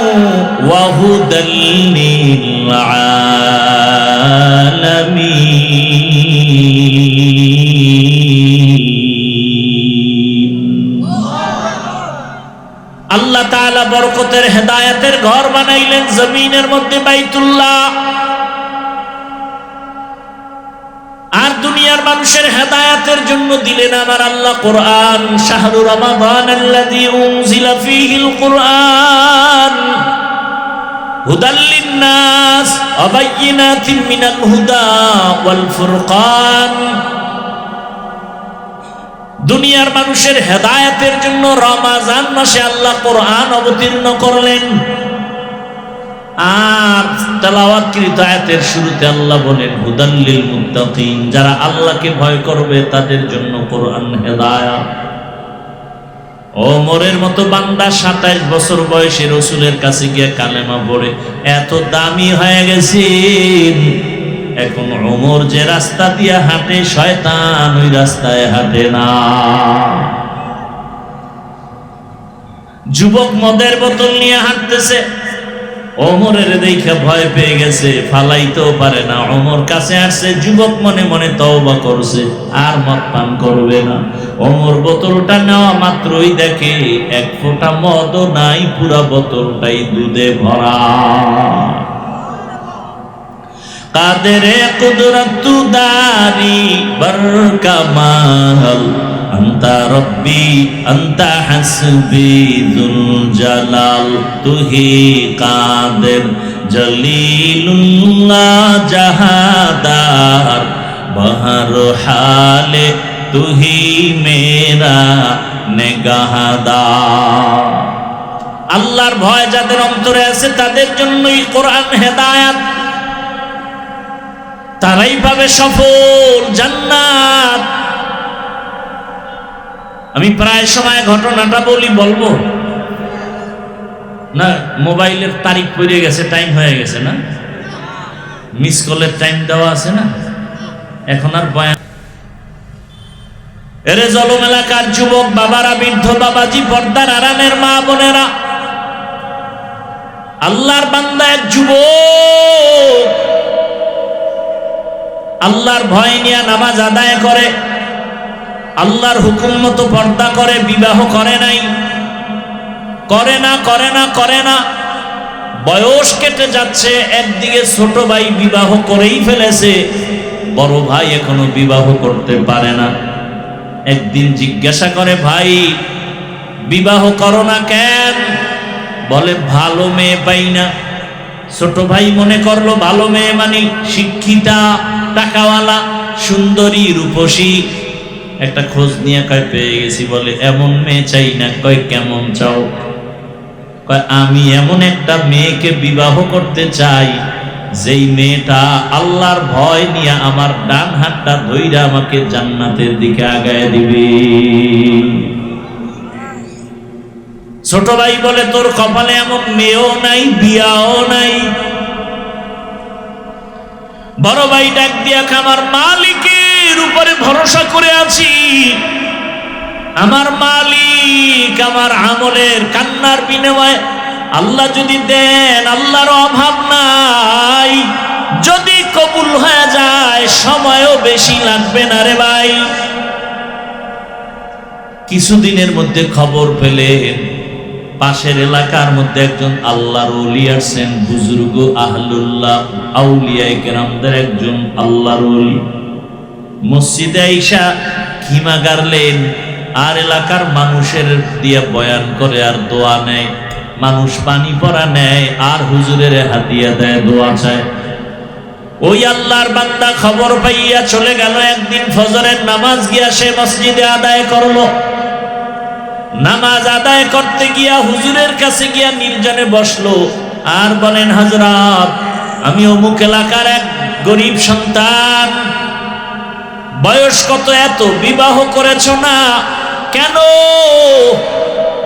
ওয়া হুদাল লিল আলামিন। আল্লাহ তাআলা বরকতের হেদায়েতের ঘর বানাইলেন জমিনের মধ্যে, বাইতুল্লাহ। আর দুনিয়ার মানুষের হেদায়েতের জন্য দিলেন আমার আল্লাহ কোরআন। শাহরু রমাদানাল্লাযী উনজিলা ফীহিল কুরআন হুদাল লিন-নাস ওয়া বায়্যিনাতিন মিনাল হুদা ওয়াল ফুরকান। দুনিয়ার মানুষের হেদায়েতের জন্য রমজান মাসে আল্লাহ কোরআন অবতীর্ণ করলেন। আর তেলাওয়াতকৃত আয়াতের শুরুতে আল্লাহ বলেন হুদাল লিল মুত্তাকিন, যারা আল্লাহকে ভয় করবে তাদের জন্য কোরআন হেদায়েত। ওমরের মতো বান্দা 27 বছর বয়সে রাসূলের কাছে গিয়ে কালেমা পড়ে এত দামি হয়ে গেছেন, এখন ওমর যে রাস্তা দিয়ে হাঁটে, শয়তান ওই রাস্তায় হাঁটে না। যুবক মদের বোতল নিয়ে হাঁটতেছে, ওমরের দেখে ভয় পেয়ে গেছে, ফালাইতেও পারে না। ওমর কাছে আসছে, যুবক মনে মনে তওবা করছে, আর মদ পান করবে না। ওমর বোতলটা নেওয়া মাত্রই দেখে এক ফোঁটা মদও নাই, পুরা বোতলটাই দুধে ভরা। কাদেরে কুদরতু দারি বরকামাল আন্তা রব্বি আন্তা হাসবি যুল জালাল। তুহি কাদের জলিলুল্লাহ জাহাদার বহর হালে তুহি মেরা নেগাহদার। আল্লাহর ভয় যাদের অন্তরে আছে তাদের জন্যই কোরআন হেদায়েত, তারাই পাবে সফল জান্নাত। আমি প্রায় সময় ঘটনাটা বলবো না, মোবাইলের তারিখ পড়ে গেছে, টাইম হয়ে গেছে না, মিস কলের টাইম দেওয়া আছে না, এখন আর বয়ান। এরে জলম এলাকার যুবক বাবারা, বৃদ্ধ বাবাজি, পর্দার আড়ালের মা বোনেরা, আল্লাহর বান্দা এক যুবক আল্লাহর ভয় নিয়ে নামাজ আদায় করে, আল্লাহর হুকুম মতো পর্দা করে, বিবাহ করে নাই, করে না করে না করে না, বয়স কেটে যাচ্ছে, একদিকে ছোট ভাই বিবাহ করেই ফেলেছে, বড় ভাই এখনো বিবাহ করতে পারে না। একদিন জিজ্ঞাসা করে, ভাই বিবাহ করো না কেন? বলে ভালো মেয়ে পাই না। ছোট ভাই মনে করলো ভালো মেয়ে মানে শিক্ষিতা, টাকাওয়ালা, সুন্দরী, রূপসী। একটা খোঁজ নিয়ে কয় পেয়ে গেছি। বলে এমন মেয়ে চাই না। কয় কেমন চাও? কয় আমি এমন একটা মেয়েকে বিবাহ করতে চাই যেই মেয়েটা আল্লাহর ভয় নিয়ে আমার ডান হাতটা ধইরা আমাকে জান্নাতের দিকে আগায় দিবে। ছোট ভাই বলে তোর কপালে এমন মেয়েও নাই, বিয়াও নাই। বড় ভাই ডাক দিয়া, আমার মালিকের উপরে ভরসা করে আছি, আমার মালিক আমার আমলের কান্নার বিনিময়ে আল্লাহ যদি দেন, আল্লাহর অভাব নাই, যদি কবুল হয়ে যায় সময়ও বেশি লাগবে না রে ভাই। কিছুদিনের মধ্যে খবর পেলেন পাশের এলাকার মধ্যে একজন আল্লাহর ওলি আসছেন, বুজুর্গ আহলুল্লাহ আউলিয়ায়ে কেরামদের একজন আল্লাহর ওলি। মসজিদে আইসা খিমা গাড়লেন আর এলাকার মানুষের দিয়ে বয়ান করে আর দোয়া নেয়। মানুষ পানি পড়া নেয় আর হুজুরের হাতিয়া দেয়, দোয়া চায়। ওই আল্লাহর বান্দা খবর পাইয়া চলে গেল। একদিন ফজরের নামাজ গিয়া সে মসজিদে আদায় করলো। নামাজ আদায় করতে গিয়া হুজুরের কাছে গিয়া নির্জনে বসলো আর বলেন, হযরত আমি অমুক এলাকার এক গরিব সন্তান, বয়স কত, এত বিবাহ করেছ না কেন?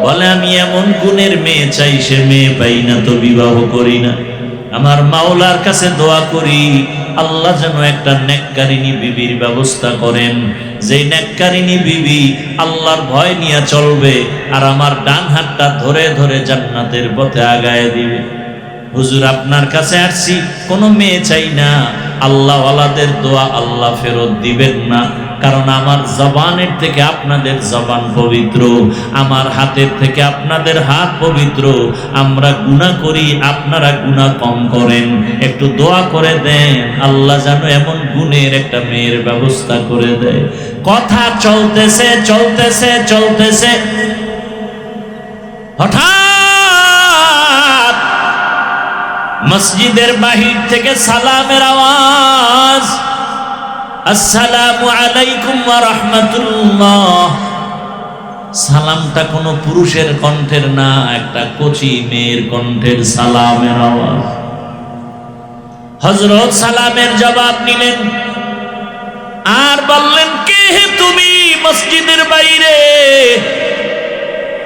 বলে আমি এমন গুণের মেয়ে চাই, সে মেয়ে পাই না তো বিবাহ করি না। আমার মাওলার কাছে দোয়া করি আল্লাহ যেন একটা নেককারিনী বিবির ব্যবস্থা করেন, যে নেককারিনী বিবি আল্লাহর ভয় নিয়ে চলবে আর আমার ডান হাতটা ধরে ধরে জান্নাতের পথে আগায় দিবে। হুজুর আপনার কাছে আসছি, কোনো মেয়ে চাই না। আল্লাহ ওয়ালাদের দোয়া আল্লাহ ফেরত দিবেন না, কারণ আমার জবানের থেকে আপনাদের জবান পবিত্র, আমার হাতের থেকে আপনাদের হাত পবিত্র। আমরা গুনাহ করি, আপনারা গুনাহ কম করেন। একটু দোয়া করে দেন আল্লাহ যেন এমন গুণের একটা মেয়ের ব্যবস্থা করে দেয়। কথা চলতেছে চলতেছে চলতেছে, হঠাৎ মসজিদের বাহির থেকে সালামের আওয়াজ, আসসালামু আলাইকুম ওয়া রাহমাতুল্লাহ। সালামটা কোনো পুরুষের কণ্ঠের না, একটা কচি মেয়ের কণ্ঠের সালামের আওয়াজ। হযরত সালামের জবাব নিলেন আর বললেন, কে হে তুমি মসজিদের বাইরে?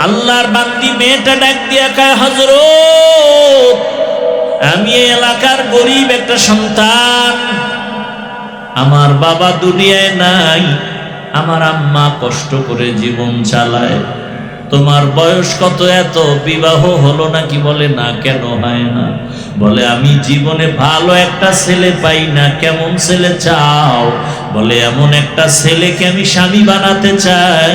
আল্লাহর বান্দি মেয়েটা ডাক দিয়া কয়, হযরত আমি এলাকার গরিব একটা সন্তান, আমার বাবা দুনিয়ায় নাই, আমার আম্মা কষ্ট করে জীবন চালায়। তোমার বয়স কত, এত বিবাহ হলো নাকি? বলে না। কেন হয় না? বলে আমি জীবনে ভালো একটা ছেলে পাই না। কেমন ছেলে চাও? বলে এমন একটা ছেলেকে আমি স্বামী বানাতে চাই,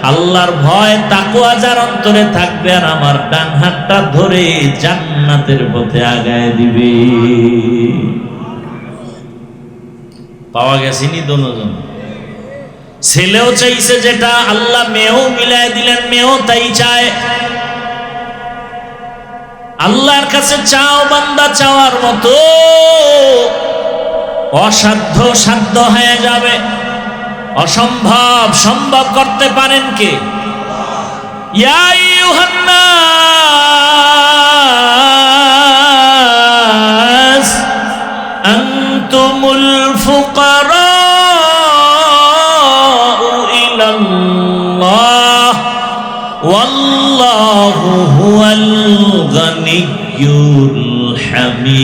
আল্লাহর ভয় তাকওয়া যার অন্তরে থাকবে আর আমার ডান হাতটা ধরে জান্নাতের পথে আগায় দিবে। পাওয়া গেছেনি দুজন। ছেলেও চাইছে যেটা, আল্লাহ মেয়েও মিলায় দিলেন, মেয়েও তাই চায়। আল্লাহর কাছে চাও বান্দা, চাওয়ার মতো অসাধ্য সাধ্য হয়ে যাবে, অসম্ভব সম্ভব করতে পারেন কে? ইয়া আইয়ুহান নাস আনতুমুল ফুকারা ইলাল্লাহ ওয়াল্লাহু হুয়াল গানিয়্যুল হামিদ।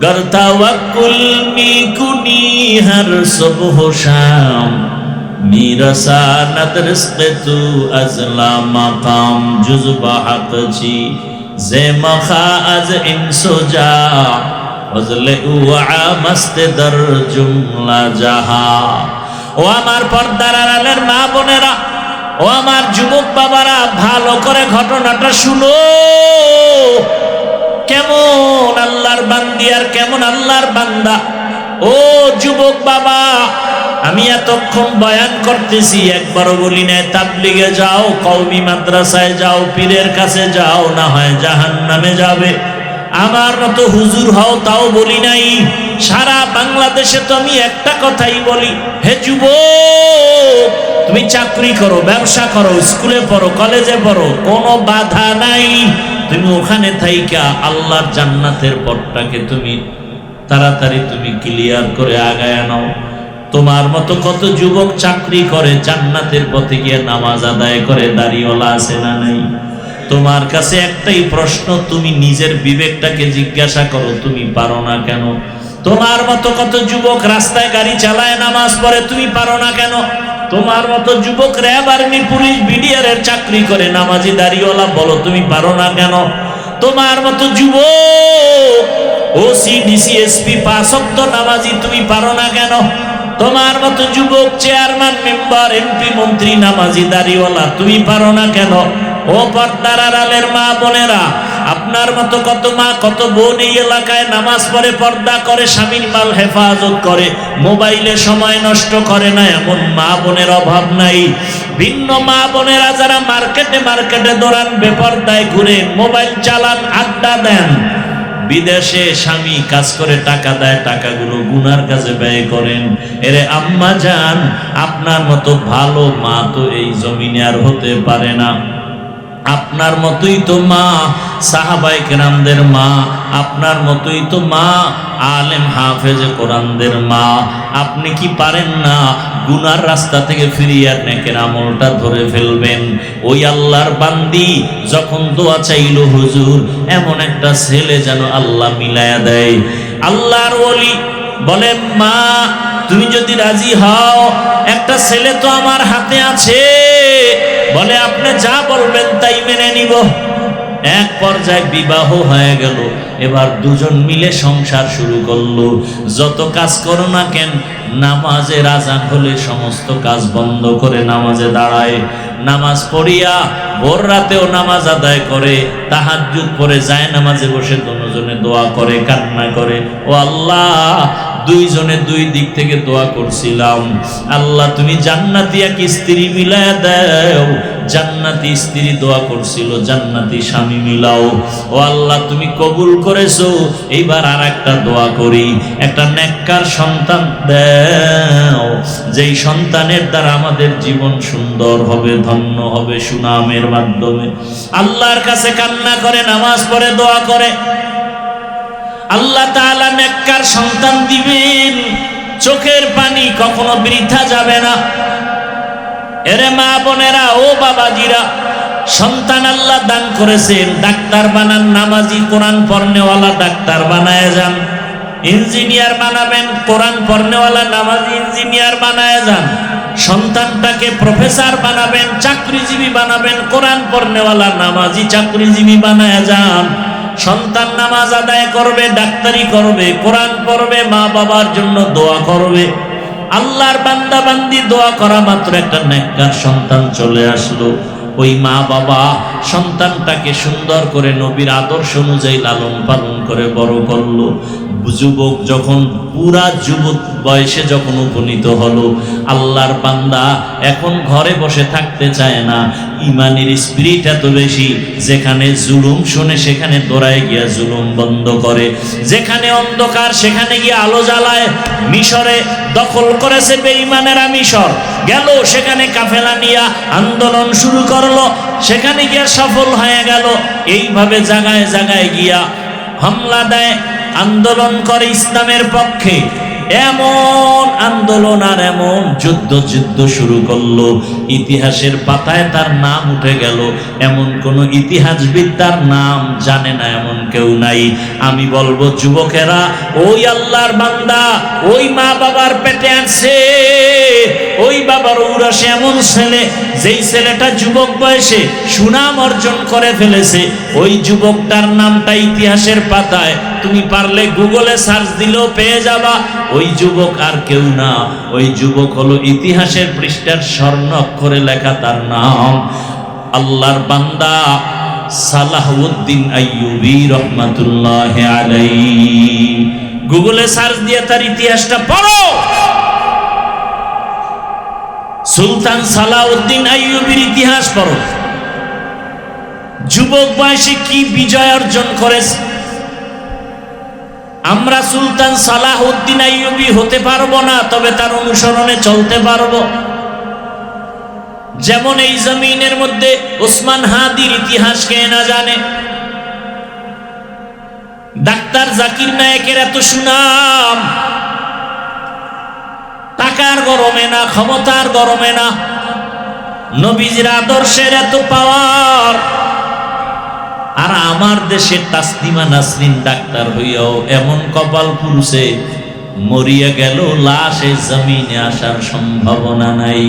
गर तवक्कुल में कुनी हर सुबह शाम میرساند رزق تو از لامقام جز به حق چی زمخا از انس و جا فضل او عامست در جمله জাহা। ও আমার পর্দার আড়ালের মা বোনেরা, ও আমার যুবক বাবারা, ভালো করে ঘটনাটা শুনো। কেমন আল্লাহর বান্দি আর কেমন আল্লাহর বান্দা। ও যুবক বাবা, আমি এতক্ষণ বয়ান করতেছি, একবারও বলি না তাবলিগে যাও, কওমি মাদ্রাসায় যাও, পীরের কাছে যাও, না হয় জাহান্নামে যাবে। আমার মতো হুজুর হও, তাও বলি নাই। সারা বাংলাদেশে তো আমি একটা কথাই বলি, হে যুবক, তুমি চাকরি করো, ব্যবসা করো, স্কুলে পড়ো, কলেজে পড়ো, কোনো বাধা নাই। তুমি ওখানে থাইকা আল্লাহর জান্নাতের পথটাকে তুমি তাড়াতাড়ি তুমি ক্লিয়ার করে আগায় নাও। তোমার মতো কত যুবক চাকরি করে, জান্নাতের পথে গিয়ে নামাজ আদায় করে, দাড়িওয়ালা আছে না নাই? তোমার কাছে একটাই প্রশ্ন, তুমি নিজের বিবেকটাকে জিজ্ঞাসা করো, তুমি পারো না কেন? তোমার মতো কত যুবক রাস্তায় গাড়ি চালায়, নামাজ পড়ে, তুমি পারো না কেন? তোমার মতো যুবক র্যাব, আর্মি, পুলিশ, বিডিআর এর চাকরি করে, নামাজি দাড়িওয়ালা, বলো তুমি পারো না কেন? তোমার মতো যুবক ওসি, ডিসি, এসপি, 5 ওয়াক্ত নামাজি, তুমি পারো না কেন? তোমার মতো যুবক চেয়ারম্যান, মেম্বার, এমপি, মন্ত্রী, নামাজি দাড়িওয়ালা, তুমি পারো না কেন? ও পর্দার আড়ালের মা বোনেরা, আপনার মতো কত মা কত বোন এই এলাকায় নামাজ পড়ে, পর্দা করে, স্বামীর মাল হেফাজত করে, মোবাইলে সময় নষ্ট করে না, এমন মা বোনের অভাব নাই। ভিন্ন মা বোনেরা যারা মার্কেটে মার্কেটে দৌড়ান, বেপর্দায় ঘুরে, মোবাইল চালান, আড্ডা দেন, বিদেশে স্বামী কাজ করে টাকা দেয়, টাকাগুলো গুনার কাজে ব্যয় করেন। এরে আম্মা জান, আপনার মতো ভালো মা তো এই জমিনে আর হতে পারে না। আপনার মতোই তো মা সাহাবায়ে কেরামদের মা, আপনার মতোই তো মা আলেম হাফেজে কোরআনদের মা। আপনি কি পারেন না গুনার রাস্তা থেকে ফিরিয়ে নেকের আমলটা ধরে ফেলবেন? ওই আল্লাহর বান্দি যখন দোয়া চাইল, হুজুর এমন একটা ছেলে যেন আল্লাহ মিলায়া দেয়। আল্লাহর ওলি বলে, মা তুমি যদি রাজি হও, একটা ছেলে তো আমার হাতে আছে। বলে, আপনি যা বলবেন তাই মেনে নিব। এক পর্যায়ে বিবাহ হয়ে গেল। এবার দুজন মিলে সংসার শুরু করলো। যত কাজ করো না কেন, নামাজের আজান হলে সমস্ত কাজ বন্ধ করে নামাজে দাঁড়ায়। নামাজ পড়িয়া ভোর রাতেও নামাজ আদায় করে, তাহাজ্জুদ পড়ে যায়, নামাজে বসে দুজনে দোয়া করে, কান্না করে, ও আল্লাহ, দুইজনে দুই দিক থেকে দোয়া করছিলাম, আল্লাহ তুমি জান্নাতি এক স্ত্রী মিলায়া দাও। জান্নাতি স্ত্রী দোয়া করছিল, জান্নাতি স্বামী মিলাও। ও আল্লাহ তুমি কবুল করেছো, এইবার আর একটা দোয়া করি, একটা নেককার সন্তান দাও, যেই সন্তানের দ্বারা আমাদের জীবন সুন্দর হবে, ধন্য হবে সুনামের মাধ্যমে। আল্লাহর কাছে কান্না করে, নামাজ পড়ে, দোয়া করে, আল্লাহ তাআলা নেককার সন্তান দিবেন। চোখের পানি কখনো বৃথা যাবে না। এরে মা বোনেরা, ও বাবাজিরা, সন্তান আল্লাহ দান করেছেন, ডাক্তার বানান, নামাজি, কোরআন পড়নেওয়ালা ডাক্তার বানায় যান। ইঞ্জিনিয়ার বানাবেন, কোরআন পড়নেওয়ালা নামাজি ইঞ্জিনিয়ার বানায় যান। সন্তানটাকে প্রফেসর বানাবেন, চাকরিজীবী বানাবেন, কোরআন পড়নেওয়ালা নামাজি চাকরিজীবী বানায় যান। সন্তান নামাজ আদায় করবে, ডাক্তারি করবে, কোরআন পড়বে, মা বাবার জন্য দোয়া করবে। আল্লাহর বান্দা বান্দি দোয়া করা মাত্র একটা নেককার সন্তান চলে আসলো। ওই মা বাবা সন্তানটাকে সুন্দর করে নবীর আদর্শ অনুযায়ী লালন পালন করে বড় করলো। যুবক যখন পুরা যুবক বয়সে যখন উপনীত হলো, আল্লাহর বান্দা এখন ঘরে বসে থাকতে চায় না। ইমানের স্পিরিট এত বেশি, যেখানে জুলুম শোনে সেখানে দৌড়ায় গিয়া জুলুম বন্ধ করে, যেখানে অন্ধকার সেখানে গিয়ে আলো জ্বালায়। মিশরে দখল করেছে বেঈমানেরা, মিশর গেল, সেখানে কাফেলা নিয়ে আন্দোলন শুরু করলো, সেখানে গিয়া সফল হয়ে গেল। এইভাবে জায়গায় জায়গায় গিয়া হামলা দেয়, আন্দোলন করে ইসলামের পক্ষে। এমন আন্দোলন আর এমন যুদ্ধ শুরু করলো, ইতিহাসের পাতায় তার নাম উঠে গেল। এমন কোন ইতিহাসবিদ তার নাম জানে না, এমন কেউ নাই। আমি বলবো যুবকেরা, ওই আল্লাহর বান্দা ওই মা বাবার পেটে আছে, ওই বাবার ঔরসে এমন ছেলে, যেই ছেলেটা যুবক বয়সে সুনাম অর্জন করে ফেলেছে, ওই যুবকটার নামটা ইতিহাসের পাতায় তুমি পারলে গুগলে সার্চ দিলেও পেয়ে যাবা। ওই যুবক আর কেউ না, ওই যুবক হলো ইতিহাসের পৃষ্ঠার স্বর্ণ অক্ষরে লেখা তার নাম আল্লাহর বান্দা সালাহউদ্দিন আইয়ুবী রহমাতুল্লাহি আলাইহি। গুগলে সার্চ দিয়ে তার ইতিহাসটা পড়ো। সুলতান সালাহউদ্দিন আইয়ুবীর ইতিহাস পড়ো। যুবক বয়সে কি বিজয় অর্জন করেছে। আমরা সুলতান সালাহউদ্দিন আইয়ুবী হতে পারবো না, তবে তার অনুসরণে চলতে পারবো। যেমন এই জমিনের মধ্যে ওসমান হাদির ইতিহাস কে না জানে। ডাক্তার জাকির নায়েকের এত সুনাম, টাকার গরমে না, ক্ষমতার গরমে না, নবীজির আদর্শের এত পাওয়ার। আর আমার দেশের তাসলিমা নাসরিন ডাক্তার হইয়াও এমন কপাল পুরুষে মরিয়া গেল, লাশে জমিনে আসার সম্ভাবনা নাই।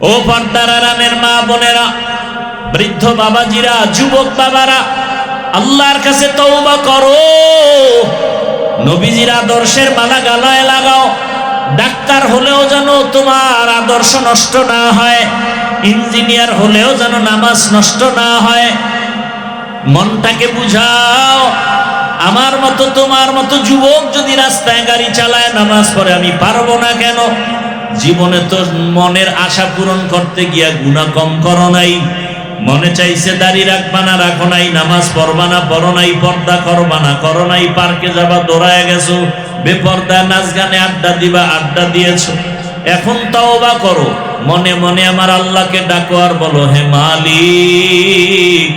ও পর্দার আড়ালের মা বোনেরা, বৃদ্ধ বাবাজিরা, যুবক বাবারা, আল্লাহর কাছে তওবা করো। নবীজির আদর্শের মালা গালায় লাগাও। ডাক্তার হলেও যেন তোমার আদর্শ নষ্ট না হয়, ইঞ্জিনিয়ার হলেও যেন নামাজ নষ্ট না হয়। মনটাকে বুঝাও। আমার মতো তোমার মতো যুবক যদি রাস্তায় গাড়ি চালায়, নামাজ পড়ে, আমি পারবো না কেন? জীবনে তো মনের আশা পূরণ করতে গিয়া গুনাহ কম করো নাই। মনে চাইছে দাড়ি রাখবা না, রাখো নাই। নামাজ পড়বা না, পড়ো নাই। পর্দা করবা না, করো নাই। পার্কে যাবা, দৌড়ায় গেছো। বেপর্দা নাচ গানে আড্ডা দিবা, আড্ডা দিয়েছো। এখন তওবা করো। মনে মনে আমার আল্লাহকে ডাকো আর বলো, হে মালিক,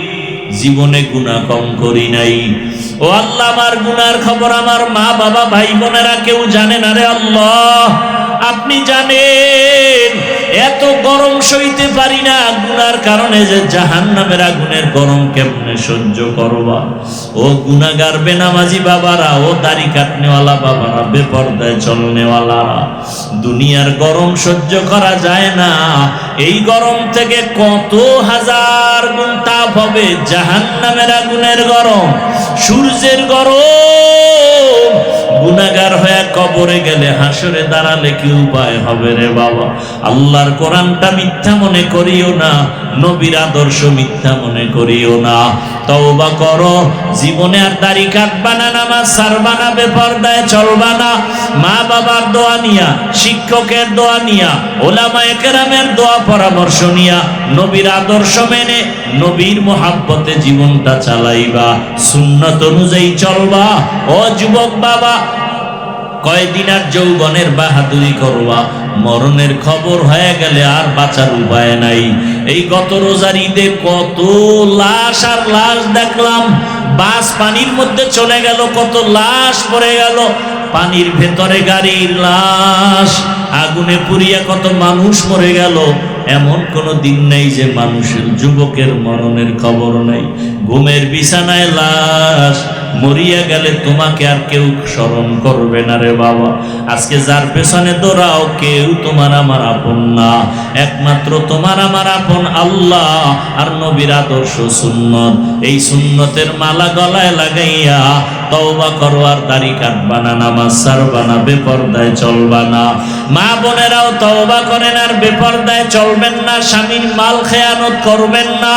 জীবনে গুনাহ কম করি নাই। ও আল্লাহ, আমার গুনার খবর আমার মা বাবা ভাই বোনেরা কেউ জানে না রে আল্লাহ, আপনি জানেন। এত গরম সইতে পারি না গুনার কারণে, যে জাহান্নামের আগুনের গরম কেমনে সহ্য করবা। ও গুনাহগার বেনামাজি বাবারা, ও দাড়ি কাটনেওয়ালা বাবারা, বেপরদায় চলনেওয়ালারা, দুনিয়ার গরম সহ্য করা যায় না। এই গরম থেকে কত হাজার গুণ তাপ হবে জাহান্নামের আগুনের গরম, সূর্যের গরম। গুনাহগার হয়ে কবরে গেলে, হাসরে দাঁড়ালে কি উপায় হবে রে বাবা? আল্লাহর কোরআনটা মিথ্যা মনে করিও না, নবীর আদর্শ মিথ্যা মনে করিও না। তওবা করো। জীবনে আর দাড়ি কাটবা না, নামাজ ছাড়বা না, বেপরদায় চলবা না। মা বাবার দোয়া নিয়া, শিক্ষকের দোয়া নিয়া, ওলামায়ে কেরামের দোয়া পরামর্শ নিয়া, নবীর আদর্শ মেনে, নবীর মোহাব্বতে জীবনটা চালাইবা, সুন্নাত অনুযায়ী চলবা। ও যুবক বাবা, কয়দিন আর যৌবনের বাহাদুরি করবা, মরণের খবর হয়ে গেলে আর বাঁচার উপায় নাই। এই গত রোজার ঈদে কত লাশ আর লাশ দেখলাম। বাস পানির মধ্যে চলে গেল, কত লাশ পড়ে গেল। পানির ভেতরে গাড়ির লাশ, আগুনে পুড়িয়া কত মানুষ মরে গেল। এমন কোনো দিন নেই যে মানুষের, যুবকের মরণের খবর নাই। ঘুমের বিছানায় লাশ, মরিয়া গেলে তোমাকে আর কেউ স্মরণ করবে না রে বাবা। আজকে যার পেছনে দৌড়াও, কেউ তোমার আমার আপন না। একমাত্র তোমার আমার আপন আল্লাহ আর নবীর আদর্শ সুন্নত। এই সুন্নতের মালা গলায় লাগাইয়া তওবা করো। আর দাড়ি কাটবা না, নামাজ ছাড়বা না, বেপরদায় চলবা না। মা বোনেরাও তওবা করেন আর বেপরদায় চলবেন না। স্বামীর মাল খেয়ানত করবেন না,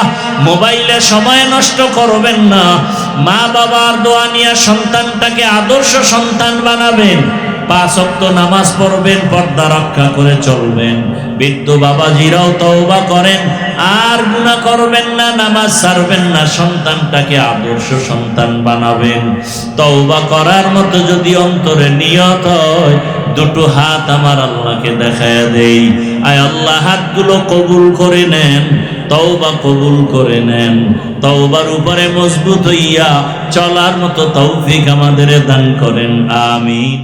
মোবাইলে সময় নষ্ট করবেন না। মা বাবার দোয়া নিয়ে সন্তানটাকে আদর্শ সন্তান বানাবেন। 5 ওয়াক্ত নামাজ পড়বেন, পর্দা রক্ষা করে চলবেন। বৃদ্ধ বাবাজিরাও তওবা করেন আর গুনাহ করবেন না, নামাজ ছাড়বেন না। সন্তানটাকে আদর্শ সন্তান বানাবেন। তওবা করার মতো যদি অন্তরে নিয়ত হয়, দুটো হাত আমার আল্লাহকে দেখায়া দেই। আয় আল্লাহ, হাতগুলো কবুল করে নেন, তওবা কবুল করে নেন। তওবার উপরে মজবুত হইয়া চলার মতো তৌফিক আমাদের দান করেন। আমিন।